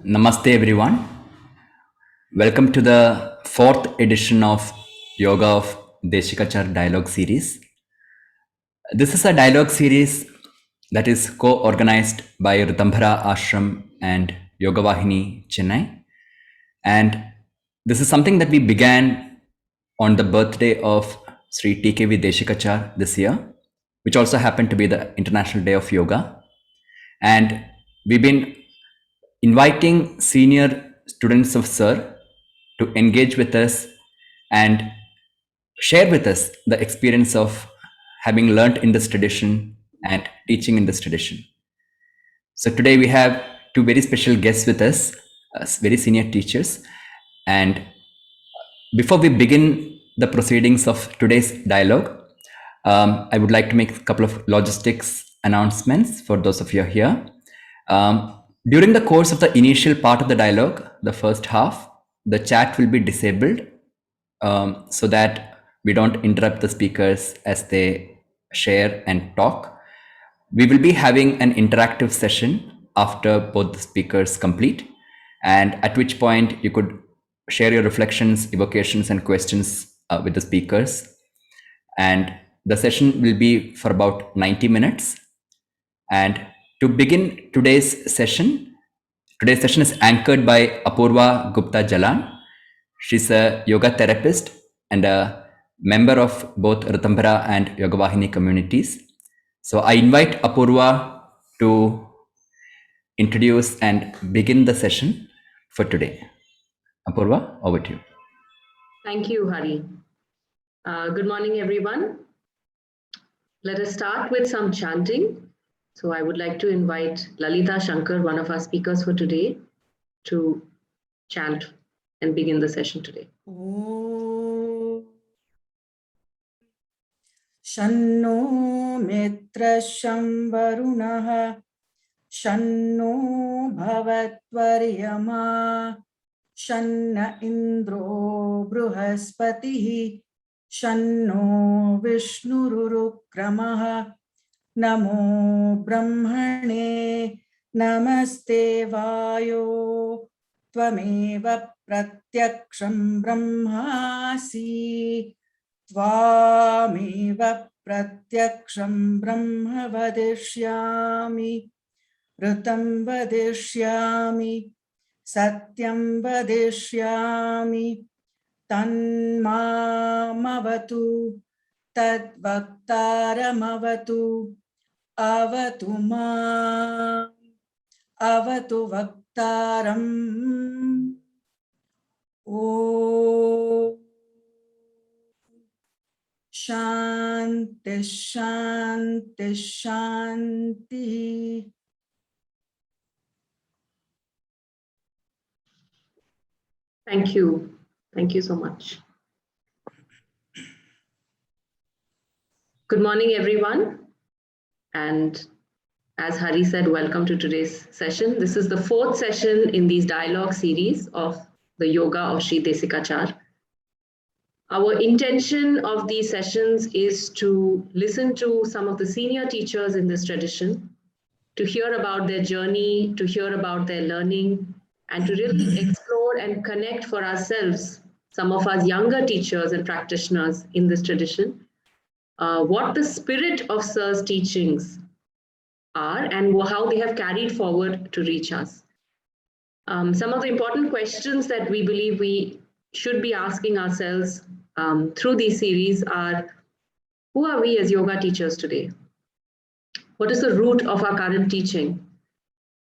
Namaste everyone. Welcome to the fourth edition of Yoga of Desikachar dialogue series. This is a dialogue series that is co-organized by Ritambhara Ashram and Yoga Vahini Chennai. And this is something that we began on the birthday of Shri TKV Desikachar this year, which also happened to be the International Day of Yoga. And we've been inviting senior students of Sir to engage with us and share with us the experience of having learnt in this tradition and teaching in this tradition. So today we have two very special guests with us, very senior teachers. And before we begin the proceedings of today's dialogue, I would like to make a couple of logistics announcements for those of you here. During the course of the initial part of the dialogue, the first half, the chat will be disabled so that we don't interrupt the speakers as they share and talk. We will be having an interactive session after both the speakers complete, and at which point you could share your reflections, evocations, and questions with the speakers. And the session will be for about 90 minutes. And to begin today's session is anchored by Apurva Gupta Jalan. She's a yoga therapist and a member of both Ritambhara and Yoga Vahini communities. So I invite Apurva to introduce and begin the session for today. Apurva, over to you. Thank you, Hari. Good morning, everyone. Let us start with some chanting. So I would like to invite Lalitha Shankar, one of our speakers for today, to chant and begin the session today. Shanno mitra shamvarunaha Shanno bhavatvaryama Shanna indro bruhaspatihi Shanno vishnururukramaha Namo brahmane namaste vayo Tvameva pratyaksham brahmasi Tvameva pratyaksham brahma vadishyami Rutam vadishyami Satyam vadishyami Tanmamavatu Tadvaktaramavatu Avatu ma Avatu vaktaram Om Shanti Shanti Shanti. Thank you. Thank you so much. Good morning, everyone. And as Hari said, welcome to today's session. This is the fourth session in these dialogue series of the Yoga of Shri Desikachar. Our intention of these sessions is to listen to some of the senior teachers in this tradition, to hear about their journey, to hear about their learning, and to really explore and connect for ourselves, some of us younger teachers and practitioners in this tradition, what the spirit of Sir's teachings are and how they have carried forward to reach us. Some of the important questions that we believe we should be asking ourselves through these series are, who are we as yoga teachers today? What is the root of our current teaching?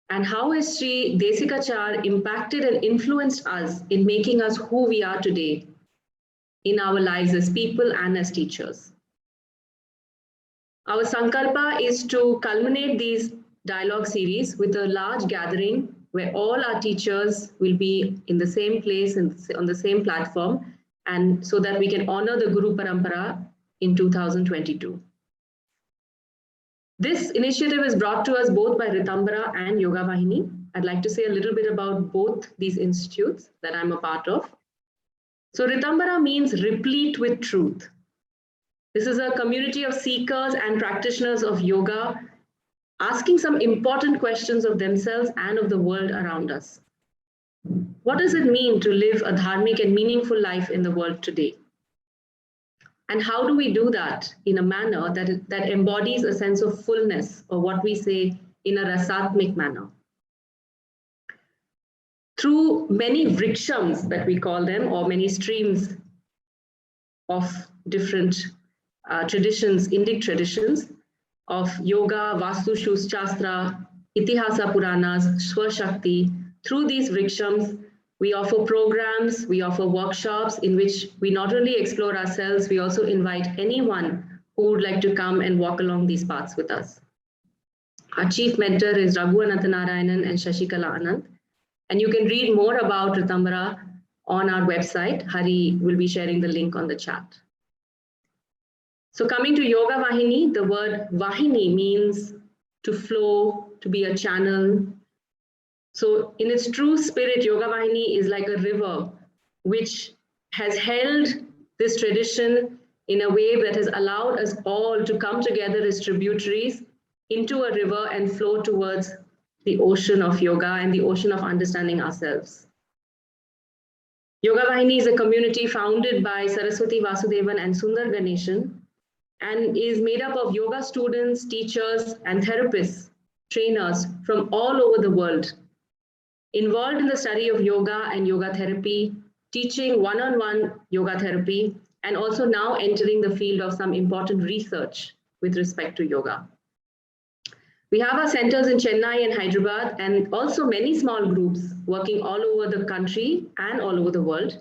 And how has Shri Desikachar impacted and influenced us in making us who we are today in our lives as people and as teachers? Our sankalpa is to culminate these dialogue series with a large gathering where all our teachers will be in the same place and on the same platform, and so that we can honor the Guru Parampara in 2022. This initiative is brought to us both by Ritambhara and Yoga Vahini. I'd like to say a little bit about both these institutes that I'm a part of. So Ritambhara means replete with truth. This is a community of seekers and practitioners of yoga, asking some important questions of themselves and of the world around us. What does it mean to live a dharmic and meaningful life in the world today? And how do we do that in a manner that embodies a sense of fullness, or what we say in a rasatmik manner? Through many vrikshams that we call them, or many streams of different traditions, Indic traditions of yoga, Vastu Shastra, Itihasa Puranas, Swashakti. Through these vrikshams, we offer programs, we offer workshops in which we not only explore ourselves, we also invite anyone who would like to come and walk along these paths with us. Our chief mentor is Raghu Anantanarayanan and Shashikala Anand. And you can read more about Ritambara on our website. Hari will be sharing the link on the chat. So coming to Yoga Vahini, the word Vahini means to flow, to be a channel. So in its true spirit, Yoga Vahini is like a river which has held this tradition in a way that has allowed us all to come together as tributaries into a river and flow towards the ocean of yoga and the ocean of understanding ourselves. Yoga Vahini is a community founded by Saraswati Vasudevan and Sundar Ganeshan, and is made up of yoga students, teachers, and therapists, trainers from all over the world, involved in the study of yoga and yoga therapy, teaching one-on-one yoga therapy, and also now entering the field of some important research with respect to yoga. We have our centers in Chennai and Hyderabad, and also many small groups working all over the country and all over the world.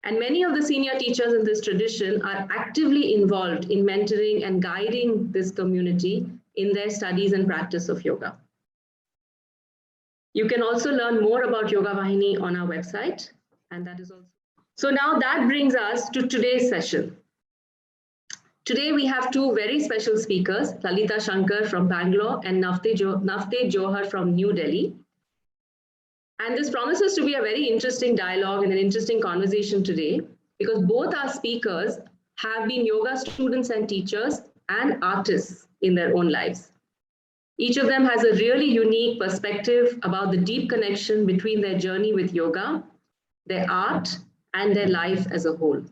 And many of the senior teachers in this tradition are actively involved in mentoring and guiding this community in their studies and practice of yoga. You can also learn more about Yoga Vahini on our website, and that is also. So now that brings us to today's session. Today we have two very special speakers, Lalitha Shankar from Bangalore and Navteej Johar from New Delhi. And this promises to be a very interesting dialogue and an interesting conversation today, because both our speakers have been yoga students and teachers and artists in their own lives. Each of them has a really unique perspective about the deep connection between their journey with yoga, their art, and their life as a whole.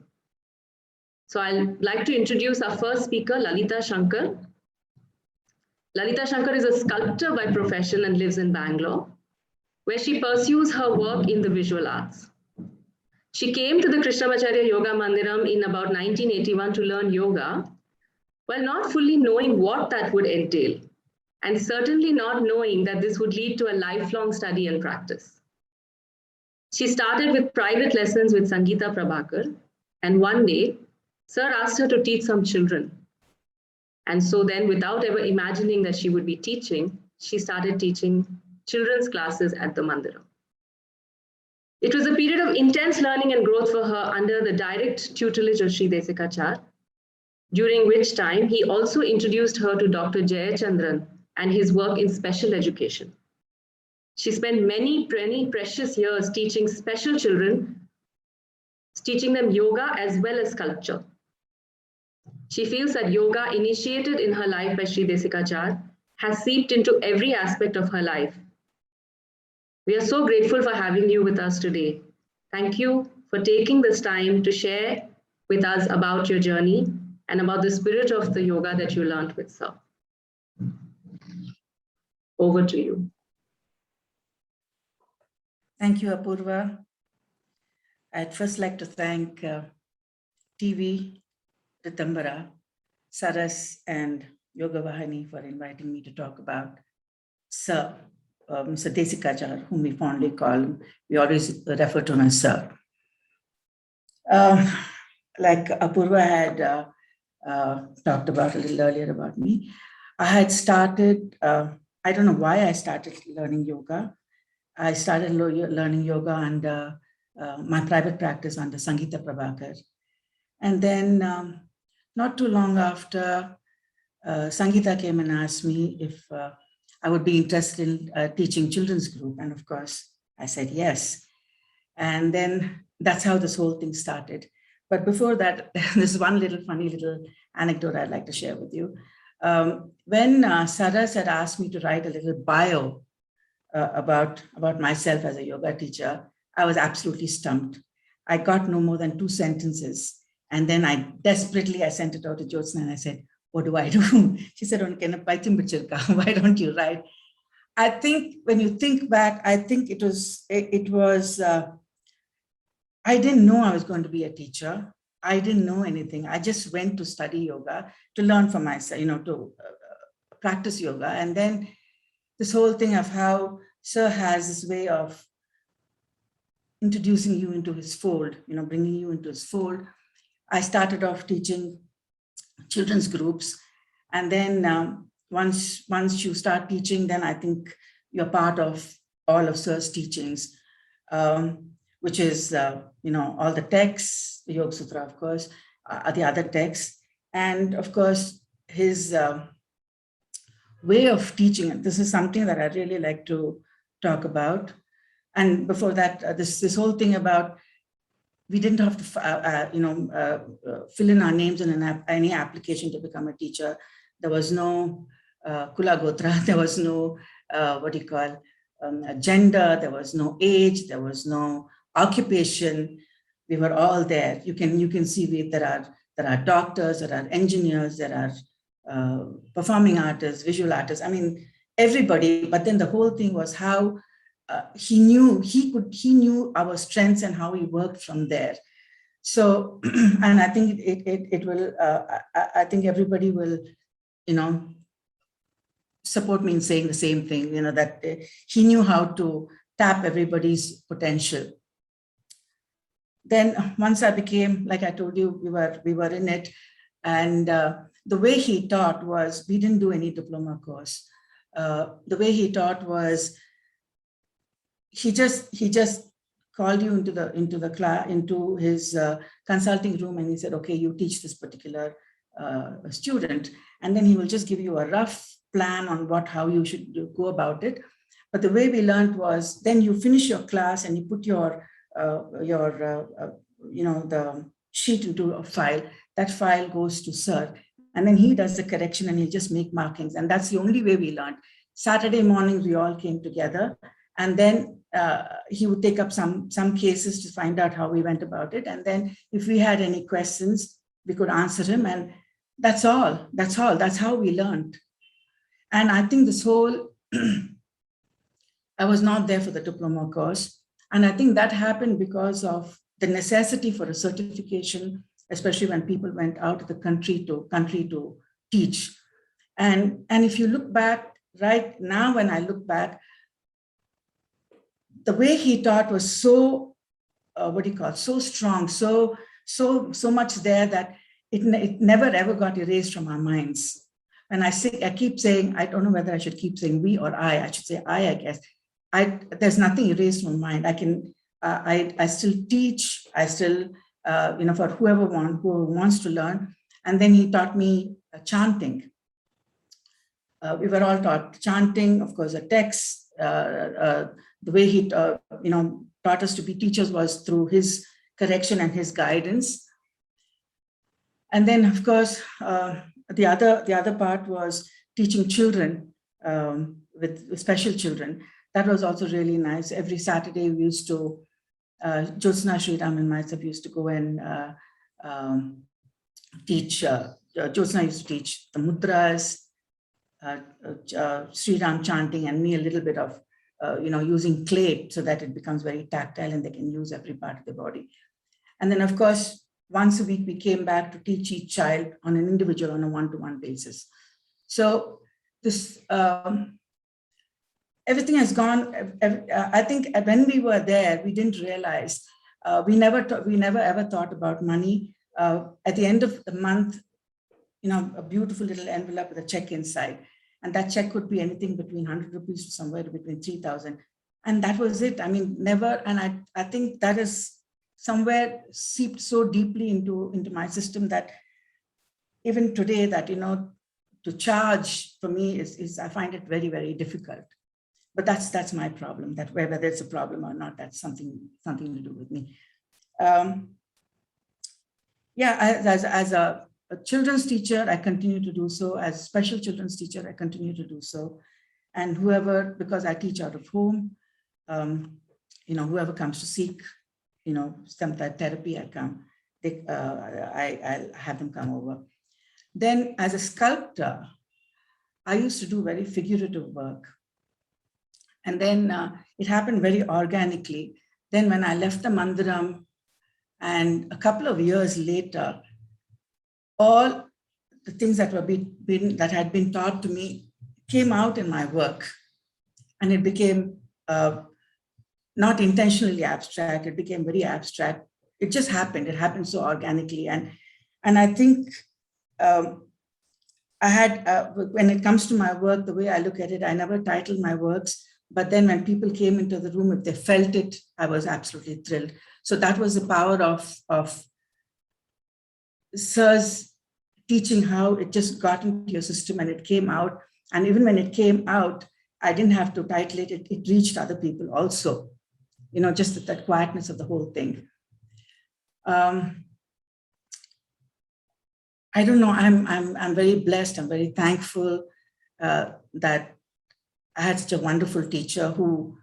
So I'd like to introduce our first speaker, Lalitha Shankar. Lalitha Shankar is a sculptor by profession and lives in Bangalore, where she pursues her work in the visual arts. She came to the Krishnamacharya Yoga Mandiram in about 1981 to learn yoga, while not fully knowing what that would entail, and certainly not knowing that this would lead to a lifelong study and practice. She started with private lessons with Sangeeta Prabhakar, and one day, Sir asked her to teach some children. And so then, without ever imagining that she would be teaching, she started teaching children's classes at the Mandiram. It was a period of intense learning and growth for her under the direct tutelage of Shri Desikachar, during which time he also introduced her to Dr. Jayachandran and his work in special education. She spent many precious years teaching special children, teaching them yoga as well as sculpture. She feels that yoga, initiated in her life by Shri Desikachar, has seeped into every aspect of her life. We are so grateful for having you with us today. Thank you for taking this time to share with us about your journey and about the spirit of the yoga that you learned with Sir. Over to you. Thank you, Apurva. I'd first like to thank TV, Ritambara, Saras, and Yoga Vahini for inviting me to talk about Sir, Mr. Desikachar, whom we fondly call him. We always refer to him as Sir. Like Apurva had talked about a little earlier about me, I had started, I don't know why I started learning yoga. I started learning yoga under my private practice under Sangeeta Prabhakar. And then not too long after, Sangeeta came and asked me if I would be interested in teaching children's group. And of course, I said yes. And then that's how this whole thing started. But before that, there's one little funny little anecdote I'd like to share with you. When Saras had asked me to write a little bio about myself as a yoga teacher, I was absolutely stumped. I got no more than 2 sentences. And then I sent it out to Jyotsna and I said, what do I do? She said, why don't you write? I think when you think back, I think it was, I didn't know I was going to be a teacher. I didn't know anything. I just went to study yoga, to learn for myself, to practice yoga. And then this whole thing of how Sir has this way of introducing you into his fold, bringing you into his fold. I started off teaching children's groups. And then once you start teaching, then I think you're part of all of Sir's teachings, which is, all the texts, the Yoga Sutra, of course, the other texts. And of course, his way of teaching it. This is something that I really like to talk about. And before that, this whole thing about we didn't have to, fill in our names in any application to become a teacher. There was no Kula Gotra, there was no, gender, there was no age, there was no occupation. We were all there. You can see there are doctors, there are engineers, there are performing artists, visual artists. I mean, everybody. But then the whole thing was how he knew our strengths and how he worked from there. So, and I think it will. I think everybody will, support me in saying the same thing. That he knew how to tap everybody's potential. Then once I became, like I told you, we were in it, and the way he taught was we didn't do any diploma course. The way he taught was he just called you into the class, into his consulting room, and he said, okay, you teach this particular student, and then he will just give you a rough plan on how you should go about it. But the way we learned was then you finish your class and you put your the sheet into a file. That file goes to Sir, and then he does the correction and he'll just make markings. And that's the only way we learned. Saturday mornings we all came together, and then he would take up some cases to find out how we went about it. And then if we had any questions, we could answer him. And that's all. That's how we learned. And I think this whole, I was not there for the diploma course. And I think that happened because of the necessity for a certification, especially when people went out of the country to teach. And if you look back, right now, when I look back, the way he taught was so, so strong, so much there that it never ever got erased from our minds. And I keep saying, I don't know whether I should keep saying we or I should say I guess. There's nothing erased from my mind. I still teach, I still, for who wants to learn. And then he taught me chanting. We were all taught chanting, of course, the text, the way he, taught us to be teachers was through his correction and his guidance. And then, of course, the other part was teaching children with special children. That was also really nice. Every Saturday we used to, Jyotsna, Sriram and myself used to go and teach, Jyotsna used to teach the mudras, Sriram chanting, and me a little bit of, using clay so that it becomes very tactile and they can use every part of the body. And then, of course, once a week we came back to teach each child on an individual, on a one-to-one basis. So this, everything has gone. I think when we were there, we didn't realize, we never ever thought about money. At the end of the month, a beautiful little envelope with a check inside. And that check could be anything between 100 rupees to somewhere between 3,000. And that was it. I mean, never. And I think that is somewhere seeped so deeply into my system that even today that, to charge for me is I find it very, very difficult. But that's my problem, that whether it's a problem or not, that's something to do with me. As a children's teacher, I continue to do so. As special children's teacher, I continue to do so. and whoever, because I teach out of home, whoever comes to seek, some therapy, I'll have them come over. Then as a sculptor, I used to do very figurative work. And then it happened very organically. Then when I left the Mandiram, and a couple of years later, all the things that that had been taught to me came out in my work. And it became not intentionally abstract, it became very abstract. It just happened. It happened so organically. And I think when it comes to my work, the way I look at it, I never titled my works. But then when people came into the room, if they felt it, I was absolutely thrilled. So that was the power of Sir's teaching, how it just got into your system and it came out. And even when it came out, I didn't have to title it. It reached other people also, just that quietness of the whole thing. I don't know, I'm very blessed. I'm very thankful that I had such a wonderful teacher who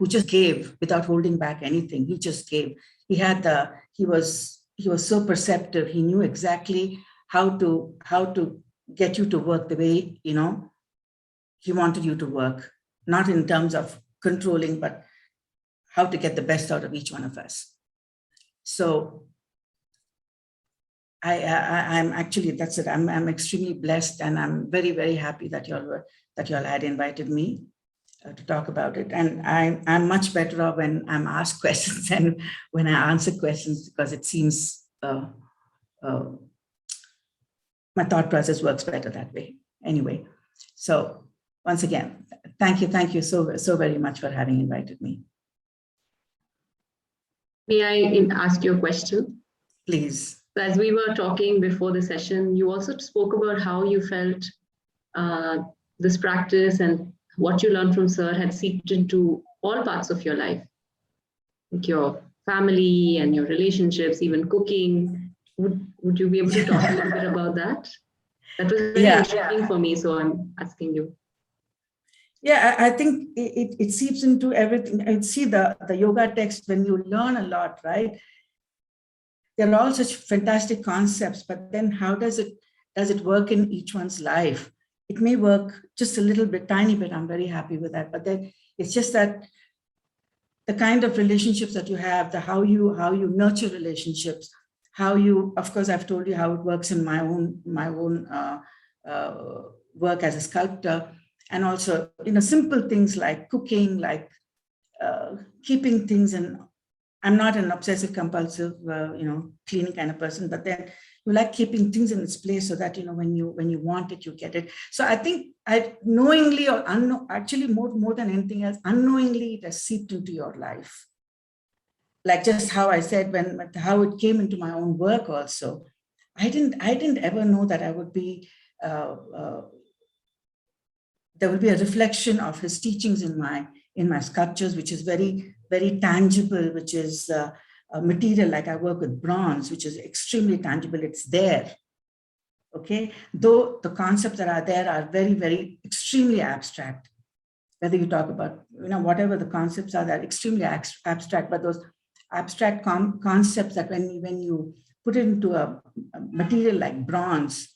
just gave without holding back anything. He just gave. He was so perceptive. He knew exactly how to get you to work the way, he wanted you to work, not in terms of controlling, but how to get the best out of each one of us. So I'm actually, that's it. I'm extremely blessed, and I'm very, very happy that y'all had invited me to talk about it. And I'm much better off when I'm asked questions than when I answer questions, because it seems my thought process works better that way. Anyway, so once again, thank you so very much for having invited me. May I ask you a question? Please. As we were talking before the session, you also spoke about how you felt this practice and what you learned from Sir had seeped into all parts of your life, like your family and your relationships, even cooking. Would you be able to talk a little bit about that? That was very intriguing for me, so I'm asking you. Yeah, I think it seeps into everything. And see the yoga text, when you learn a lot, right? They're all such fantastic concepts, but then how does it work in each one's life? It may work just a little bit, tiny bit. I'm very happy with that. But then it's just that the kind of relationships that you have, how you nurture relationships, how you, of course, I've told you how it works in my own work as a sculptor, and also simple things like cooking, like keeping things in. I'm not an obsessive compulsive, cleaning kind of person, but then you like keeping things in its place so that, when you want it, you get it. So I think knowingly or actually more than anything else, unknowingly it has seeped into your life. Like just how I said, how it came into my own work also. I didn't ever know that I would be, there will be a reflection of his teachings in my sculptures, which is very, very tangible, which is a material, like I work with bronze, which is extremely tangible. It's there. Okay. Though the concepts that are there are very, very extremely abstract. Whether you talk about, whatever the concepts are, they're extremely abstract, but those abstract concepts that when you put it into a material like bronze,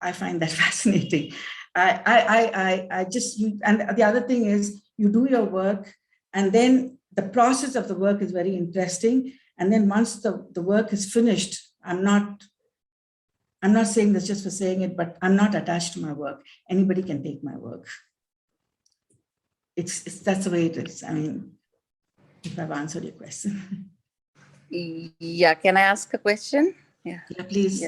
I find that fascinating. And the other thing is, you do your work, and then the process of the work is very interesting. And then once the work is finished, I'm not saying this just for saying it, but I'm not attached to my work. Anybody can take my work. That's the way it is. I mean, if I've answered your question. Yeah, can I ask a question? Yeah, please.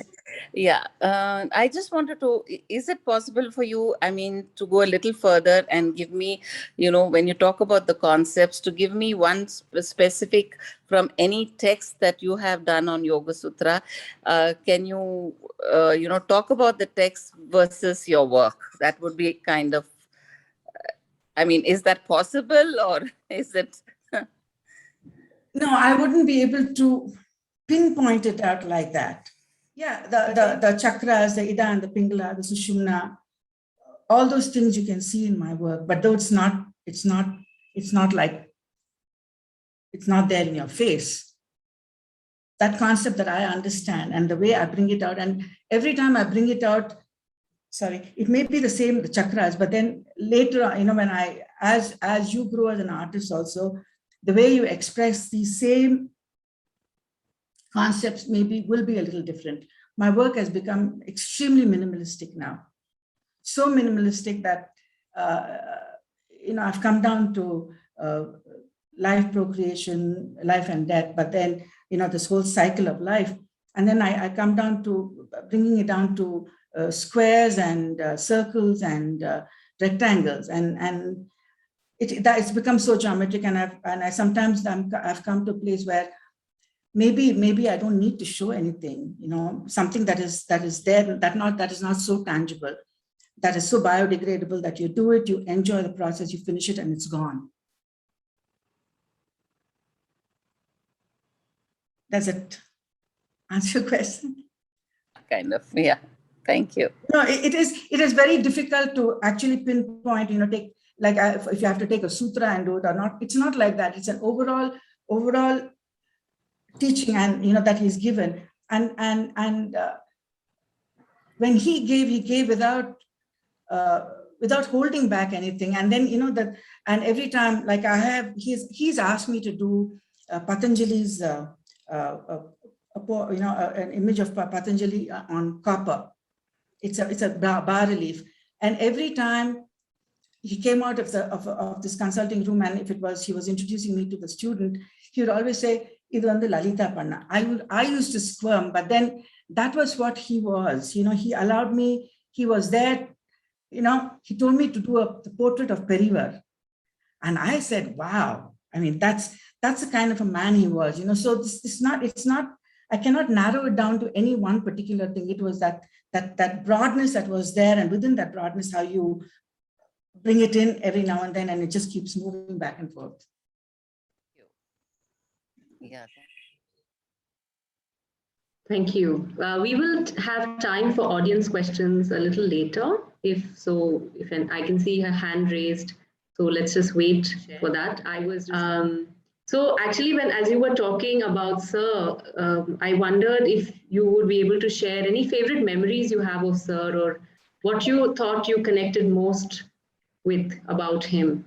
Yeah. I just wanted to, is it possible for you, to go a little further and give me, when you talk about the concepts, to give me one specific from any text that you have done on Yoga Sutra? Can you, talk about the text versus your work? That would be kind of, is that possible, or is it? No, I wouldn't be able to pinpoint it out like that. Yeah, the chakras, the Ida and the Pingala, the Sushumna, all those things you can see in my work, but though it's not like, it's not there in your face. That concept that I understand and the way I bring it out, and every time I bring it out, sorry, it may be the same, the chakras, but then later, when as you grow as an artist also, the way you express these same concepts maybe will be a little different. My work has become extremely minimalistic now. So minimalistic that, I've come down to life, procreation, life and death, but then, this whole cycle of life. And then I come down to bringing it down to squares and circles and rectangles. And it's become so geometric. And I've come to a place where maybe I don't need to show anything, something that is there, that is not so tangible, that is so biodegradable, that you do it, you enjoy the process, you finish it, and it's gone. Does it answer your question? Kind of, yeah. Thank you. No, it is very difficult to actually pinpoint, take, like if you have to take a sutra and do it or not. It's not like that. It's an overall teaching, and that he's given. And when he gave without holding back anything. And then, and every time, like he's asked me to do Patanjali's, an image of Patanjali on copper. It's a bas relief. And every time he came out of this consulting room, and if he was introducing me to the student, he would always say, "Idu vandu Lalitha panna." I used to squirm, but then that was what he was. He allowed me, he was there. He told me to do the portrait of Perivar. And I said, wow, I mean, that's the kind of a man he was, so it's not, I cannot narrow it down to any one particular thing. It was that broadness that was there, and within that broadness, how you bring it in every now and then, and it just keeps moving back and forth. Yeah. Thank you. We will have time for audience questions a little later. I can see her hand raised, so let's just wait for that. So actually, as you were talking about Sir, I wondered if you would be able to share any favorite memories you have of Sir, or what you thought you connected most with about him.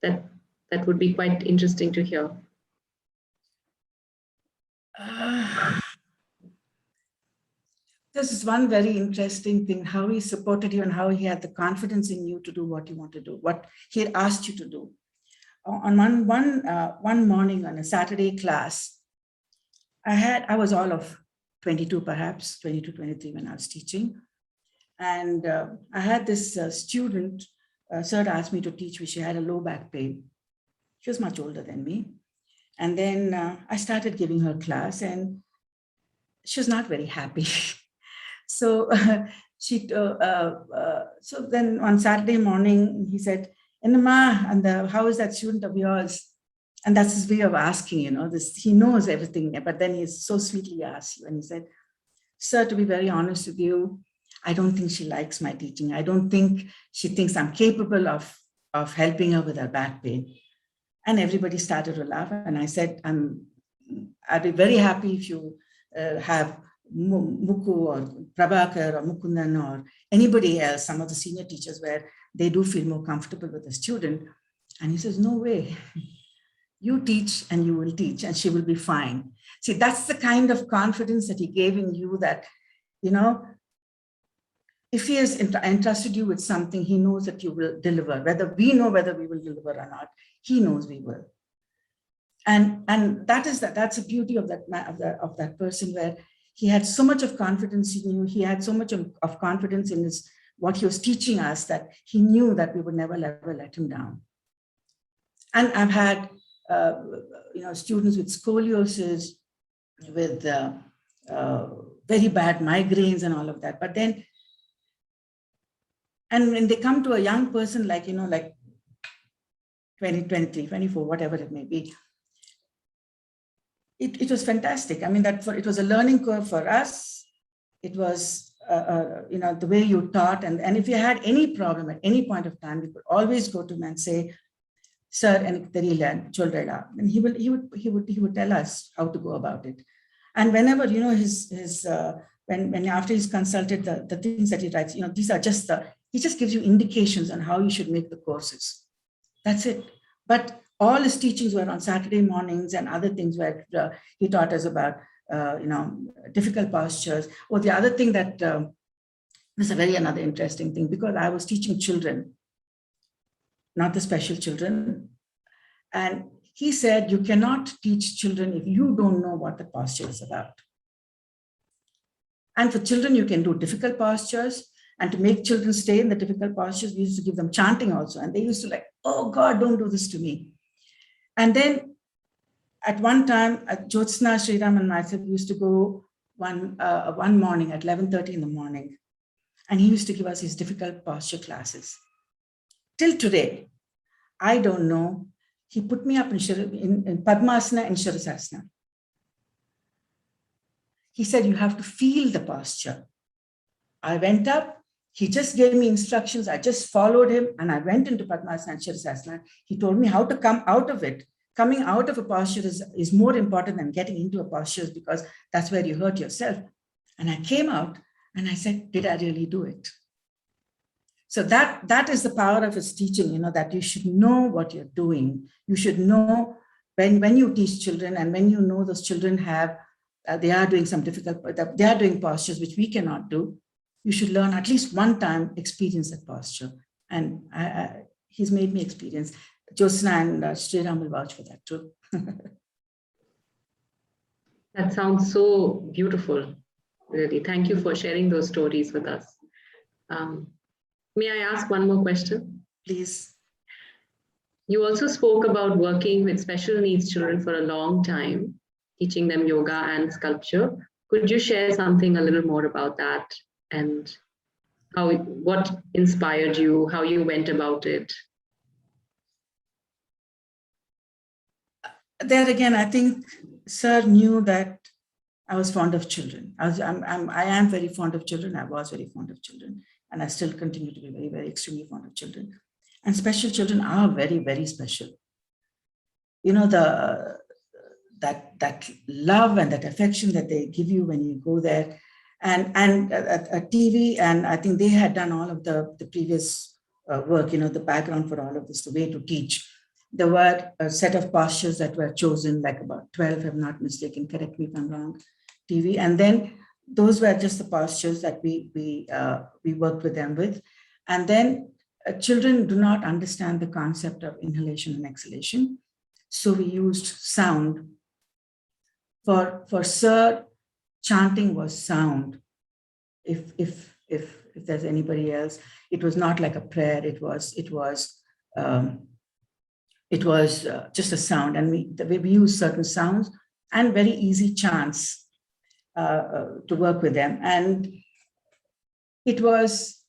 That would be quite interesting to hear. This is one very interesting thing, how he supported you and how he had the confidence in you to do what you want to do, what he had asked you to do. On one morning on a Saturday class, I was all of 22, perhaps 22, 23 when I was teaching. And I had this student, Sir asked me to teach, which she had a low back pain. She was much older than me. And then I started giving her class, and she was not very happy. So so then on Saturday morning, he said, "Enama, and how is that student of yours?" And that's his way of asking, he knows everything, but then he so sweetly asked you, and he said, "Sir, to be very honest with you, I don't think she likes my teaching. I don't think she thinks I'm capable of helping her with her back pain." And everybody started to laugh. And I said, "I'd be very happy if you have Mukku or Prabhakar or Mukundan or anybody else, some of the senior teachers, where they do feel more comfortable with the student." And he says, "No way. You teach and you will teach and she will be fine." See, that's the kind of confidence that he gave in you, that, if he has entrusted you with something, he knows that you will deliver. Whether we know whether we will deliver or not, he knows we will. And that's the beauty of that person, where he had so much of confidence in you. He had so much of confidence in what he was teaching us, that he knew that we would never ever let him down. And I've had students with scoliosis, with very bad migraines and all of that. But then, and when they come to a young person like 20, 23, 24, whatever it may be, it was fantastic. I mean, it was a learning curve for us. It was the way you taught. And if you had any problem at any point of time, you could always go to him and say, "Sir, and he would tell us how to go about it." And whenever, when after he's consulted the things that he writes, these are just he just gives you indications on how you should make the courses. That's it. But all his teachings were on Saturday mornings and other things where he taught us about, difficult postures. Or the other thing that this is another interesting thing, because I was teaching children, not the special children. And he said, you cannot teach children if you don't know what the posture is about. And for children, you can do difficult postures. And to make children stay in the difficult postures, we used to give them chanting also. And they used to like, "Oh God, don't do this to me." And then at one time, Jyotsna, Sriram and myself used to go one morning at 11:30 in the morning. And he used to give us his difficult posture classes. Till today, I don't know. He put me up in Padmasana and Shirasasana. He said, you have to feel the posture. I went up. He just gave me instructions. I just followed him and I went into Padmasana and Shirasasana. He told me how to come out of it. Coming out of a posture is more important than getting into a posture, because that's where you hurt yourself. And I came out and I said, did I really do it? So that is the power of his teaching, that you should know what you're doing. You should know when you teach children, and when you know those children they are doing some difficult, they are doing postures which we cannot do. You should learn at least one time, experience that posture. And he's made me experience. Jyotsna and Sriram will vouch for that too. That sounds so beautiful, really. Thank you for sharing those stories with us. May I ask one more question? Please. You also spoke about working with special needs children for a long time, teaching them yoga and sculpture. Could you share something a little more about that, and what inspired you, how you went about it? There again, I think Sir knew that I was fond of children. I am very fond of children. I was very fond of children, and I still continue to be very, very extremely fond of children. And special children are very, very special. That love and that affection that they give you when you go there, and TV, and I think they had done all of the previous work, the background for all of this, the way to teach. There were a set of postures that were chosen, like about 12, if I'm not mistaken, correct me if I'm wrong, TV. And then those were just the postures that we worked with them with. And then children do not understand the concept of inhalation and exhalation. So we used sound. For Sir, chanting was sound. If there's anybody else, it was not like a prayer. It was just a sound, and we use certain sounds and very easy chants to work with them. And it was,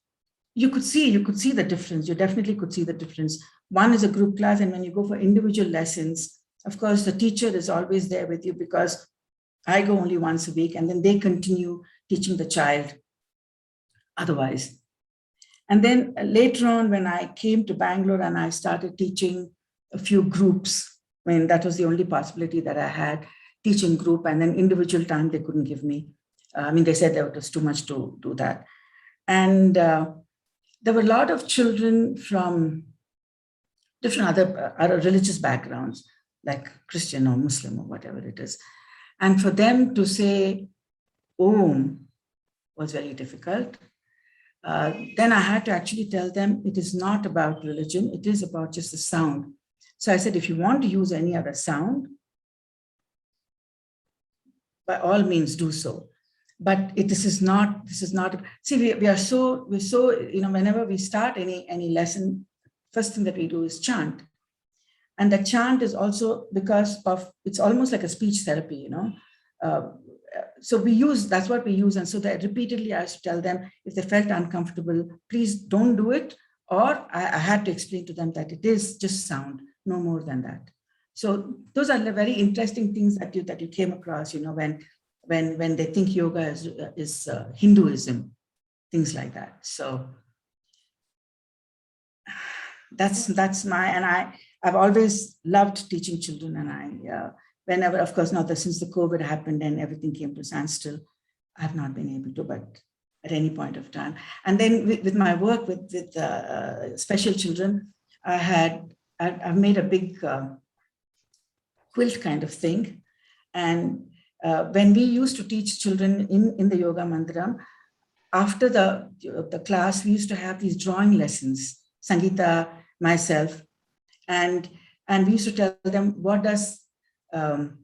you could see the difference. You definitely could see the difference. One is a group class, and when you go for individual lessons, of course, the teacher is always there with you, because I go only once a week, and then they continue teaching the child otherwise. And then later on, when I came to Bangalore and I started teaching a few groups, that was the only possibility that I had, teaching group, and then individual time they couldn't give me. They said there was too much to do that. And there were a lot of children from different other religious backgrounds, like Christian or Muslim or whatever it is. And for them to say Om was very difficult. Then I had to actually tell them it is not about religion, it is about just the sound. So I said, if you want to use any other sound, by all means do so. But this is not, see, we're so, whenever we start any lesson, first thing that we do is chant. And the chant is also because of, it's almost like a speech therapy, so that's what we use. And so that repeatedly I used to tell them, if they felt uncomfortable, please don't do it. Or I had to explain to them that it is just sound, no more than that. So those are the very interesting things that you came across, when they think yoga is Hinduism. things like that. So that's my, and I've always loved teaching children, and whenever, of course, not that since the COVID happened and everything came to standstill, I've not been able to, but at any point of time. And then with my work with special children, I've made a big quilt kind of thing. And when we used to teach children in the Yoga Mandiram, after the class, we used to have these drawing lessons, Sangeeta, myself, and we used to tell them, what does Adho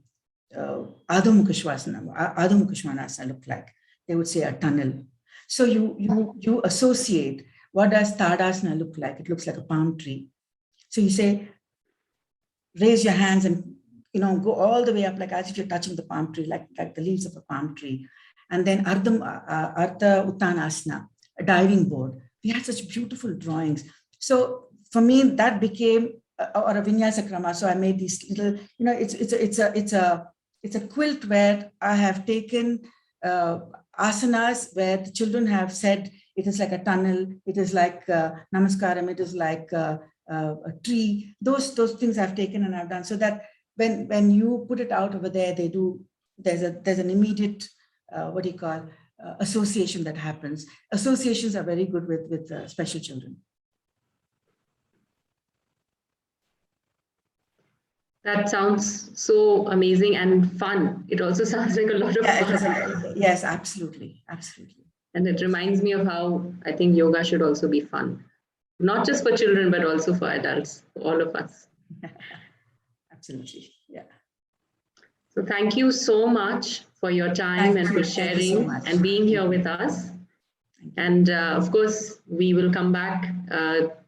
Mukha Svanasana look like? They would say a tunnel. So you associate, what does Tadasana look like? It looks like a palm tree. So you say, raise your hands and go all the way up, like as if you're touching the palm tree, like the leaves of a palm tree. And then Ardha Uttanasana, a diving board. We had such beautiful drawings. So for me, that became or a vinyasa krama. So I made these little, it's a quilt where I have taken asanas where the children have said it is like a tunnel, it is like namaskaram, it is like a tree. Those things I've taken and I've done, so that when you put it out over there, there's an immediate association that happens. Associations are very good with special children. That sounds so amazing and fun. It also sounds like a lot of fun. Yes, absolutely. And it reminds me of how I think yoga should also be fun. Not just for children, but also for adults, for all of us. Absolutely, yeah. So thank you so much for your time and for sharing and being here with us. And of course, we will come back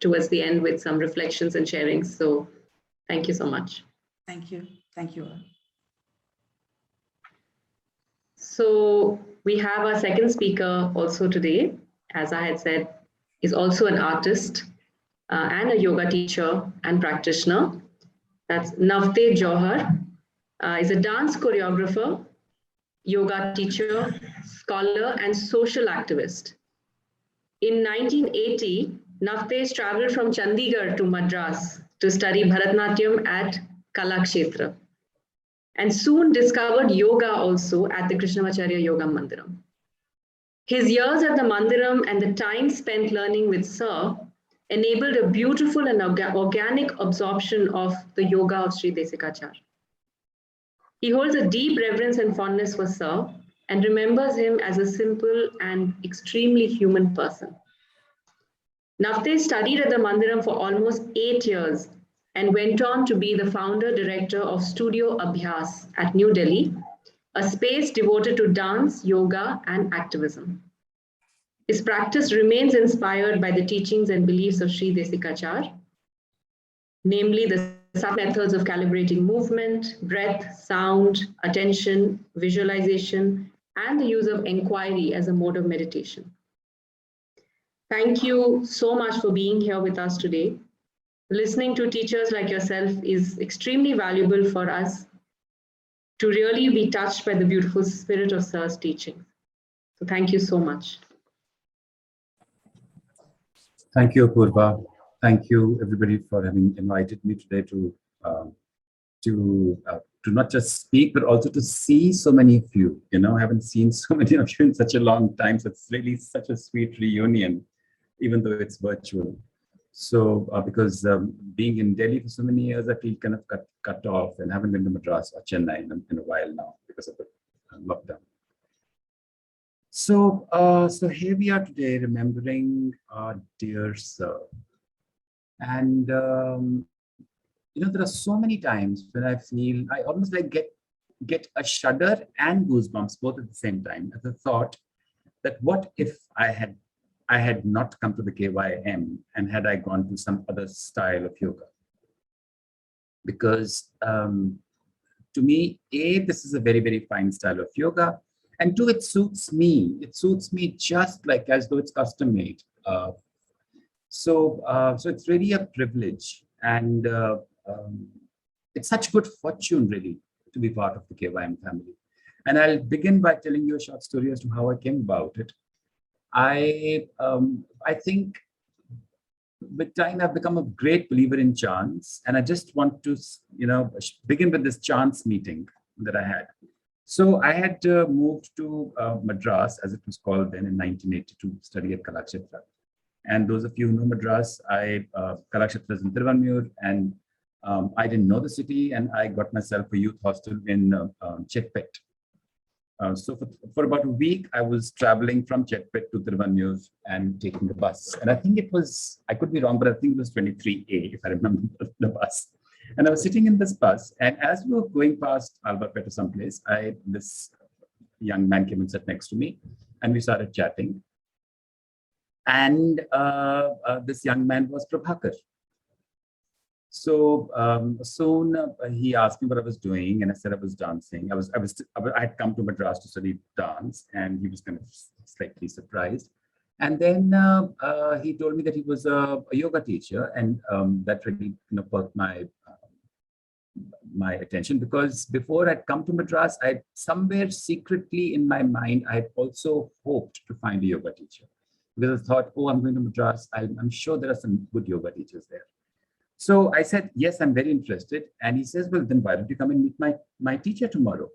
towards the end with some reflections and sharing. So thank you so much. Thank you. Thank you all. So we have our second speaker also today, as I had said, is also an artist and a yoga teacher and practitioner. That's Navteej Johar. Is a dance choreographer, yoga teacher, scholar, and social activist. In 1980, Navteej traveled from Chandigarh to Madras to study Bharatanatyam at Kalakshetra, and soon discovered yoga also at the Krishnamacharya Yoga Mandiram. His years at the Mandiram and the time spent learning with Sir enabled a beautiful and organic absorption of the yoga of Shri Desikachar. He holds a deep reverence and fondness for Sir and remembers him as a simple and extremely human person. Navteej studied at the Mandiram for almost 8 years and went on to be the founder-director of Studio Abhyas at New Delhi, a space devoted to dance, yoga, and activism. His practice remains inspired by the teachings and beliefs of Shri Desikachar, namely the methods of calibrating movement, breath, sound, attention, visualization, and the use of inquiry as a mode of meditation. Thank you so much for being here with us today. Listening to teachers like yourself is extremely valuable for us to really be touched by the beautiful spirit of Sir's teaching. So thank you so much. Thank you, Apurva. Thank you, everybody, for having invited me today to not just speak, but also to see so many of you. I haven't seen so many of you in such a long time. So it's really such a sweet reunion, even though it's virtual. So because being in Delhi for so many years, I feel kind of cut off and haven't been to Madras or Chennai in a while now because of the lockdown. So here we are today remembering our dear Sir. And, there are so many times when I feel I almost like get a shudder and goosebumps both at the same time at the thought that what if I had not come to the KYM and had I gone to some other style of yoga? Because to me, A, this is a very, very fine style of yoga. And two, it suits me. It suits me just like as though it's custom made. So it's really a privilege. And it's such good fortune, really, to be part of the KYM family. And I'll begin by telling you a short story as to how I came about it. I think with time I've become a great believer in chants, and I just want to, begin with this chants meeting that I had. So I had moved to Madras, as it was called then, in 1982, to study at Kalakshetra. And those of you who know Madras, Kalakshetra is in Tiruvannur, and I didn't know the city, and I got myself a youth hostel in Chetpet. So for about a week, I was traveling from Chetpet to Tiruvannur and taking the bus. And I think it was, I could be wrong, but I think it was 23A, if I remember the bus. And I was sitting in this bus, and as we were going past Alvapet or someplace, this young man came and sat next to me, and we started chatting. And this young man was Prabhakar. So soon he asked me what I was doing, and I said I was dancing. I had come to Madras to study dance, and he was kind of slightly surprised. And then he told me that he was a yoga teacher, and that really perked my attention, because before I'd come to Madras, I somewhere secretly in my mind I had also hoped to find a yoga teacher, because I thought, oh, I'm going to Madras. I'm sure there are some good yoga teachers there. So I said, yes, I'm very interested. And he says, well, then why don't you come and meet my teacher tomorrow?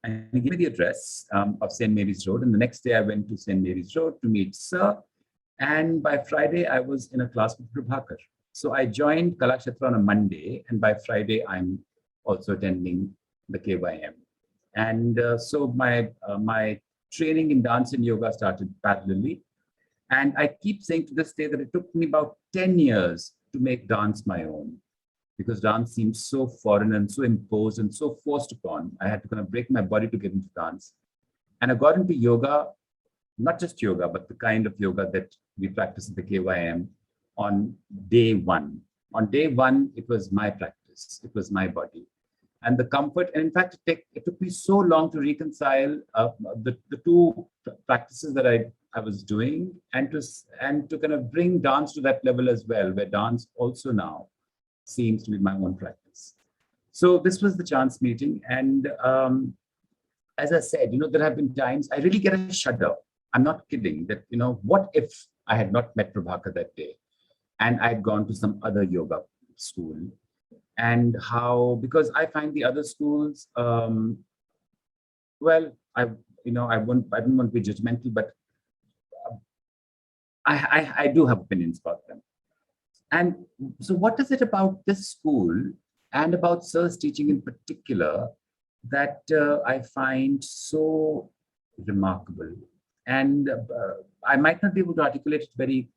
And he gave me the address of St. Mary's Road. And the next day I went to St. Mary's Road to meet Sir. And by Friday, I was in a class with Prabhakar. So I joined Kalakshetra on a Monday. And by Friday, I'm also attending the KYM. And so my training in dance and yoga started parallelly. And I keep saying to this day that it took me about 10 years to make dance my own, because dance seems so foreign and so imposed and so forced upon. I had to kind of break my body to get into dance. And I got into yoga, not just yoga, but the kind of yoga that we practice at the KYM on day one. On day one, it was my practice. It was my body. And the comfort, and in fact, it took me so long to reconcile the two practices that I was doing, and to kind of bring dance to that level as well, where dance also now seems to be my own practice. So this was the chance meeting. And as I said, there have been times I really get a shudder. I'm not kidding that, what if I had not met Prabhakar that day and I'd gone to some other yoga school? And how, because I find the other schools, well, I didn't want to be judgmental, but I do have opinions about them. And so what is it about this school and about Sir's teaching in particular that I find so remarkable? And I might not be able to articulate it very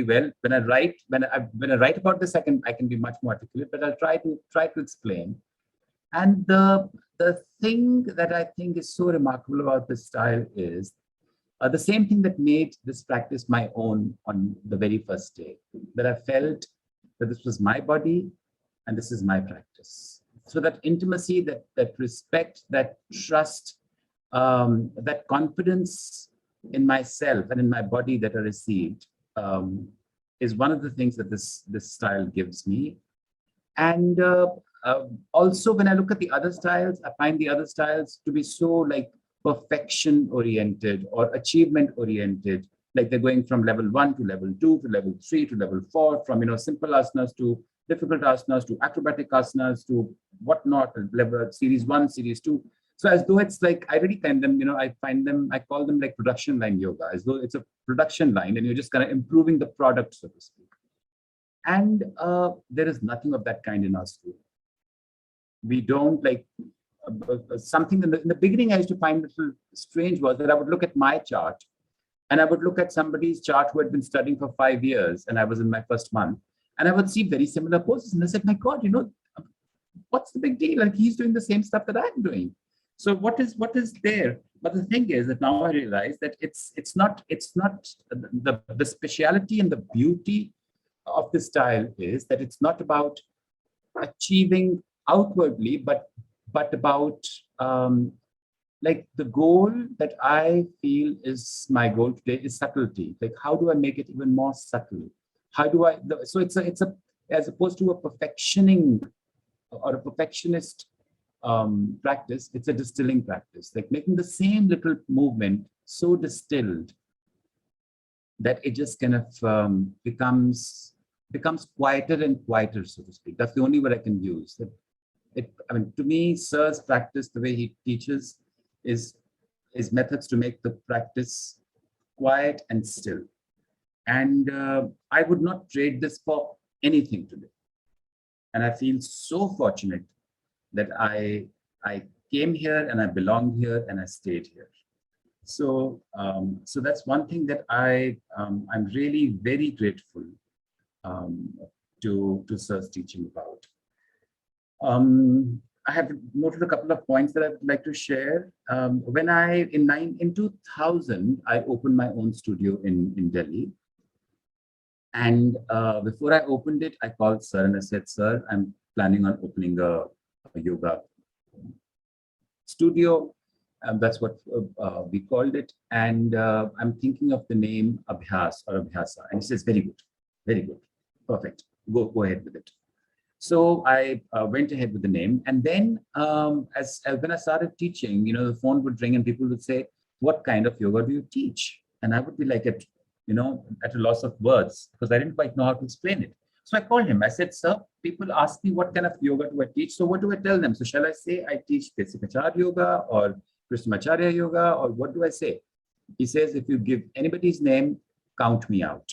well. When I write about this, I can be much more articulate, but I'll try to explain. And the thing that I think is so remarkable about this style is the same thing that made this practice my own on the very first day, that I felt that this was my body and this is my practice. So that intimacy, that respect, that trust, that confidence in myself and in my body that I received is one of the things that this style gives me. And also, when I look at the other styles, I find the other styles to be so like perfection oriented or achievement oriented, like they're going from level 1 to level 2 to level 3 to level 4, from simple asanas to difficult asanas to acrobatic asanas to whatnot, level series 1, series 2. So as though it's like, I really find them, I call them like production line yoga, as though it's a production line and you're just kind of improving the product, so to speak. And there is nothing of that kind in our school. We don't like something in the beginning I used to find a little strange was that I would look at my chart and I would look at somebody's chart who had been studying for 5 years and I was in my first month, and I would see very similar poses. And I said, my God, what's the big deal? Like he's doing the same stuff that I'm doing. So what is there? But the thing is that now I realize that it's not the speciality and the beauty of this style is that it's not about achieving outwardly, but about like the goal that I feel is my goal today is subtlety. Like how do I make it even more subtle? How do I? So it's a as opposed to a perfectioning or a perfectionist practice, it's a distilling practice, like making the same little movement so distilled that it just kind of becomes quieter and quieter, so to speak. That's the only word I can use. I mean, to me, Sir's practice, the way he teaches, is methods to make the practice quiet and still. And I would not trade this for anything today. And I feel so fortunate that I came here and I belonged here and I stayed here. So so that's one thing that I'm really very grateful to Sir's teaching about. I have noted a couple of points that I'd like to share. When in 2000, I opened my own studio in Delhi. And before I opened it, I called Sir and I said, Sir, I'm planning on opening a yoga studio. That's what we called it. And I'm thinking of the name Abhyas or Abhyasa. And he says, very good, perfect. Go ahead with it. So I went ahead with the name. And then as when I started teaching, the phone would ring and people would say, what kind of yoga do you teach? And I would be like, at a loss of words, because I didn't quite know how to explain it. So I called him. I said, sir, people ask me what kind of yoga do I teach? So what do I tell them? So shall I say I teach Desikachar Yoga or Krishnamacharya Yoga, or what do I say? He says, if you give anybody's name, count me out.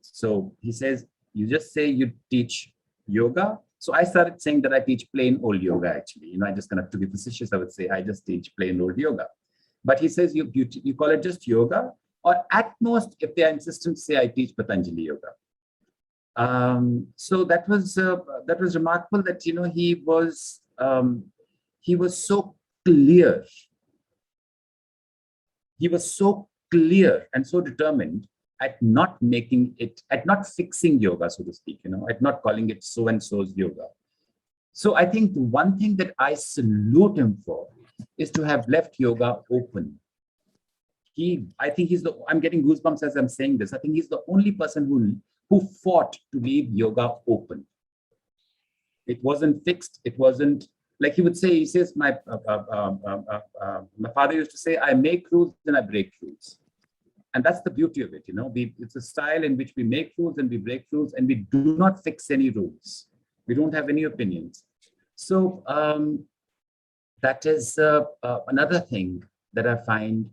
So he says, you just say you teach yoga. So I started saying that I teach plain old yoga, actually. I just kind of, to be facetious, I would say I just teach plain old yoga. But he says, you call it just yoga, or at most, if they are insistent, say I teach Patanjali yoga. So that was remarkable that he was so clear. He was so clear and so determined at not fixing yoga, so to speak, at not calling it so and so's yoga. So I think the one thing that I salute him for is to have left yoga open. I'm getting goosebumps as I'm saying this. I think he's the only person who fought to leave yoga open. It wasn't fixed. It wasn't like he says, my father used to say, I make rules and I break rules. And that's the beauty of it, it's a style in which we make rules and we break rules, and we do not fix any rules. We don't have any opinions. So that is another thing that I find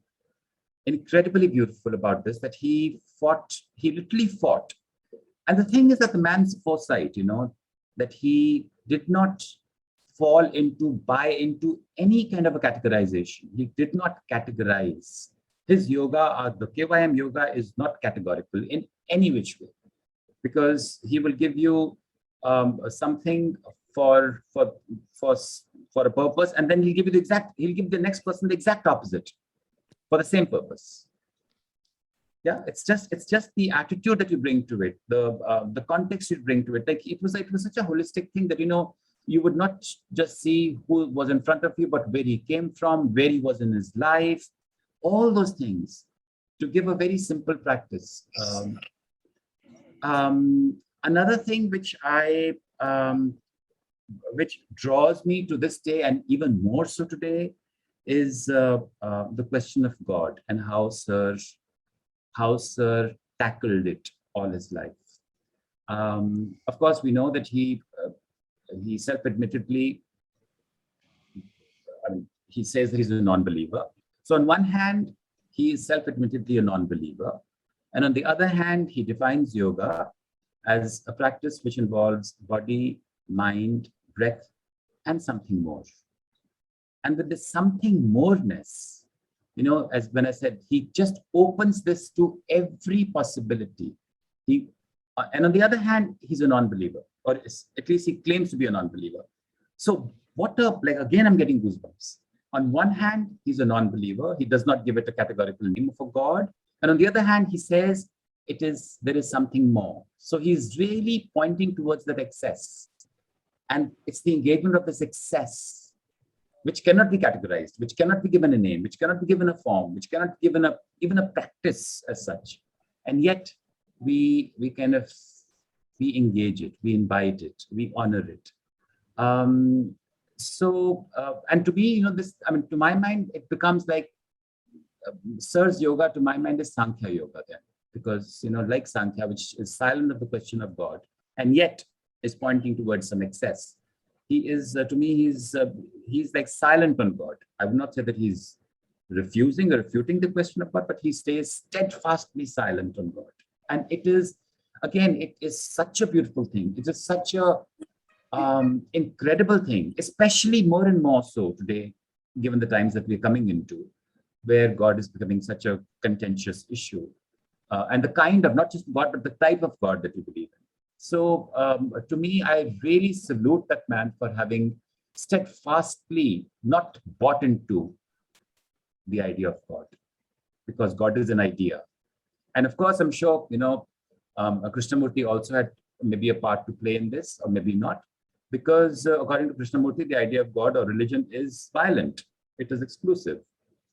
incredibly beautiful about this, that he literally fought. And the thing is that the man's foresight, that he did not buy into any kind of a categorization. He did not categorize. His yoga, or the KYM yoga, is not categorical in any which way, because he will give you something for a purpose, and then he'll give the next person the exact opposite for the same purpose. Yeah, it's just the attitude that you bring to it, the context you bring to it. Like it was such a holistic thing that you would not just see who was in front of you, but where he came from, where he was in his life, all those things, to give a very simple practice. Another thing which draws me to this day, and even more so today, is the question of God and how Sir tackled it all his life. Of course, we know that he self-admittedly, he says that he's a non-believer. So on one hand, he is self-admittedly a non-believer. And on the other hand, he defines yoga as a practice which involves body, mind, breath, and something more. And with this something moreness, as when I said, he just opens this to every possibility. And on the other hand, he's a non-believer, or at least he claims to be a non-believer. So again, I'm getting goosebumps. On one hand, he's a non-believer. He does not give it a categorical name for God. And on the other hand, he says there is something more. So he's really pointing towards that excess. And it's the engagement of this excess, which cannot be categorized, which cannot be given a name, which cannot be given a form, which cannot be given even a practice as such. And yet we engage it, we invite it, we honor it. So, and to me, to my mind, it becomes like Sir's yoga, to my mind, is Sankhya yoga then, because, like Sankhya, which is silent of the question of God, and yet is pointing towards some excess. He is, to me, he's like silent on God. I would not say that he's refusing or refuting the question of God, but he stays steadfastly silent on God. And it is, again, it is such a beautiful thing. It is such a incredible thing, especially more and more so today, given the times that we're coming into, where God is becoming such a contentious issue. And the kind of, not just God, but the type of God that you believe in. So to me, I really salute that man for having steadfastly not bought into the idea of God, because God is an idea. And of course, I'm sure, Krishnamurti also had maybe a part to play in this, or maybe not, because according to Krishnamurti, the idea of God or religion is violent. It is exclusive.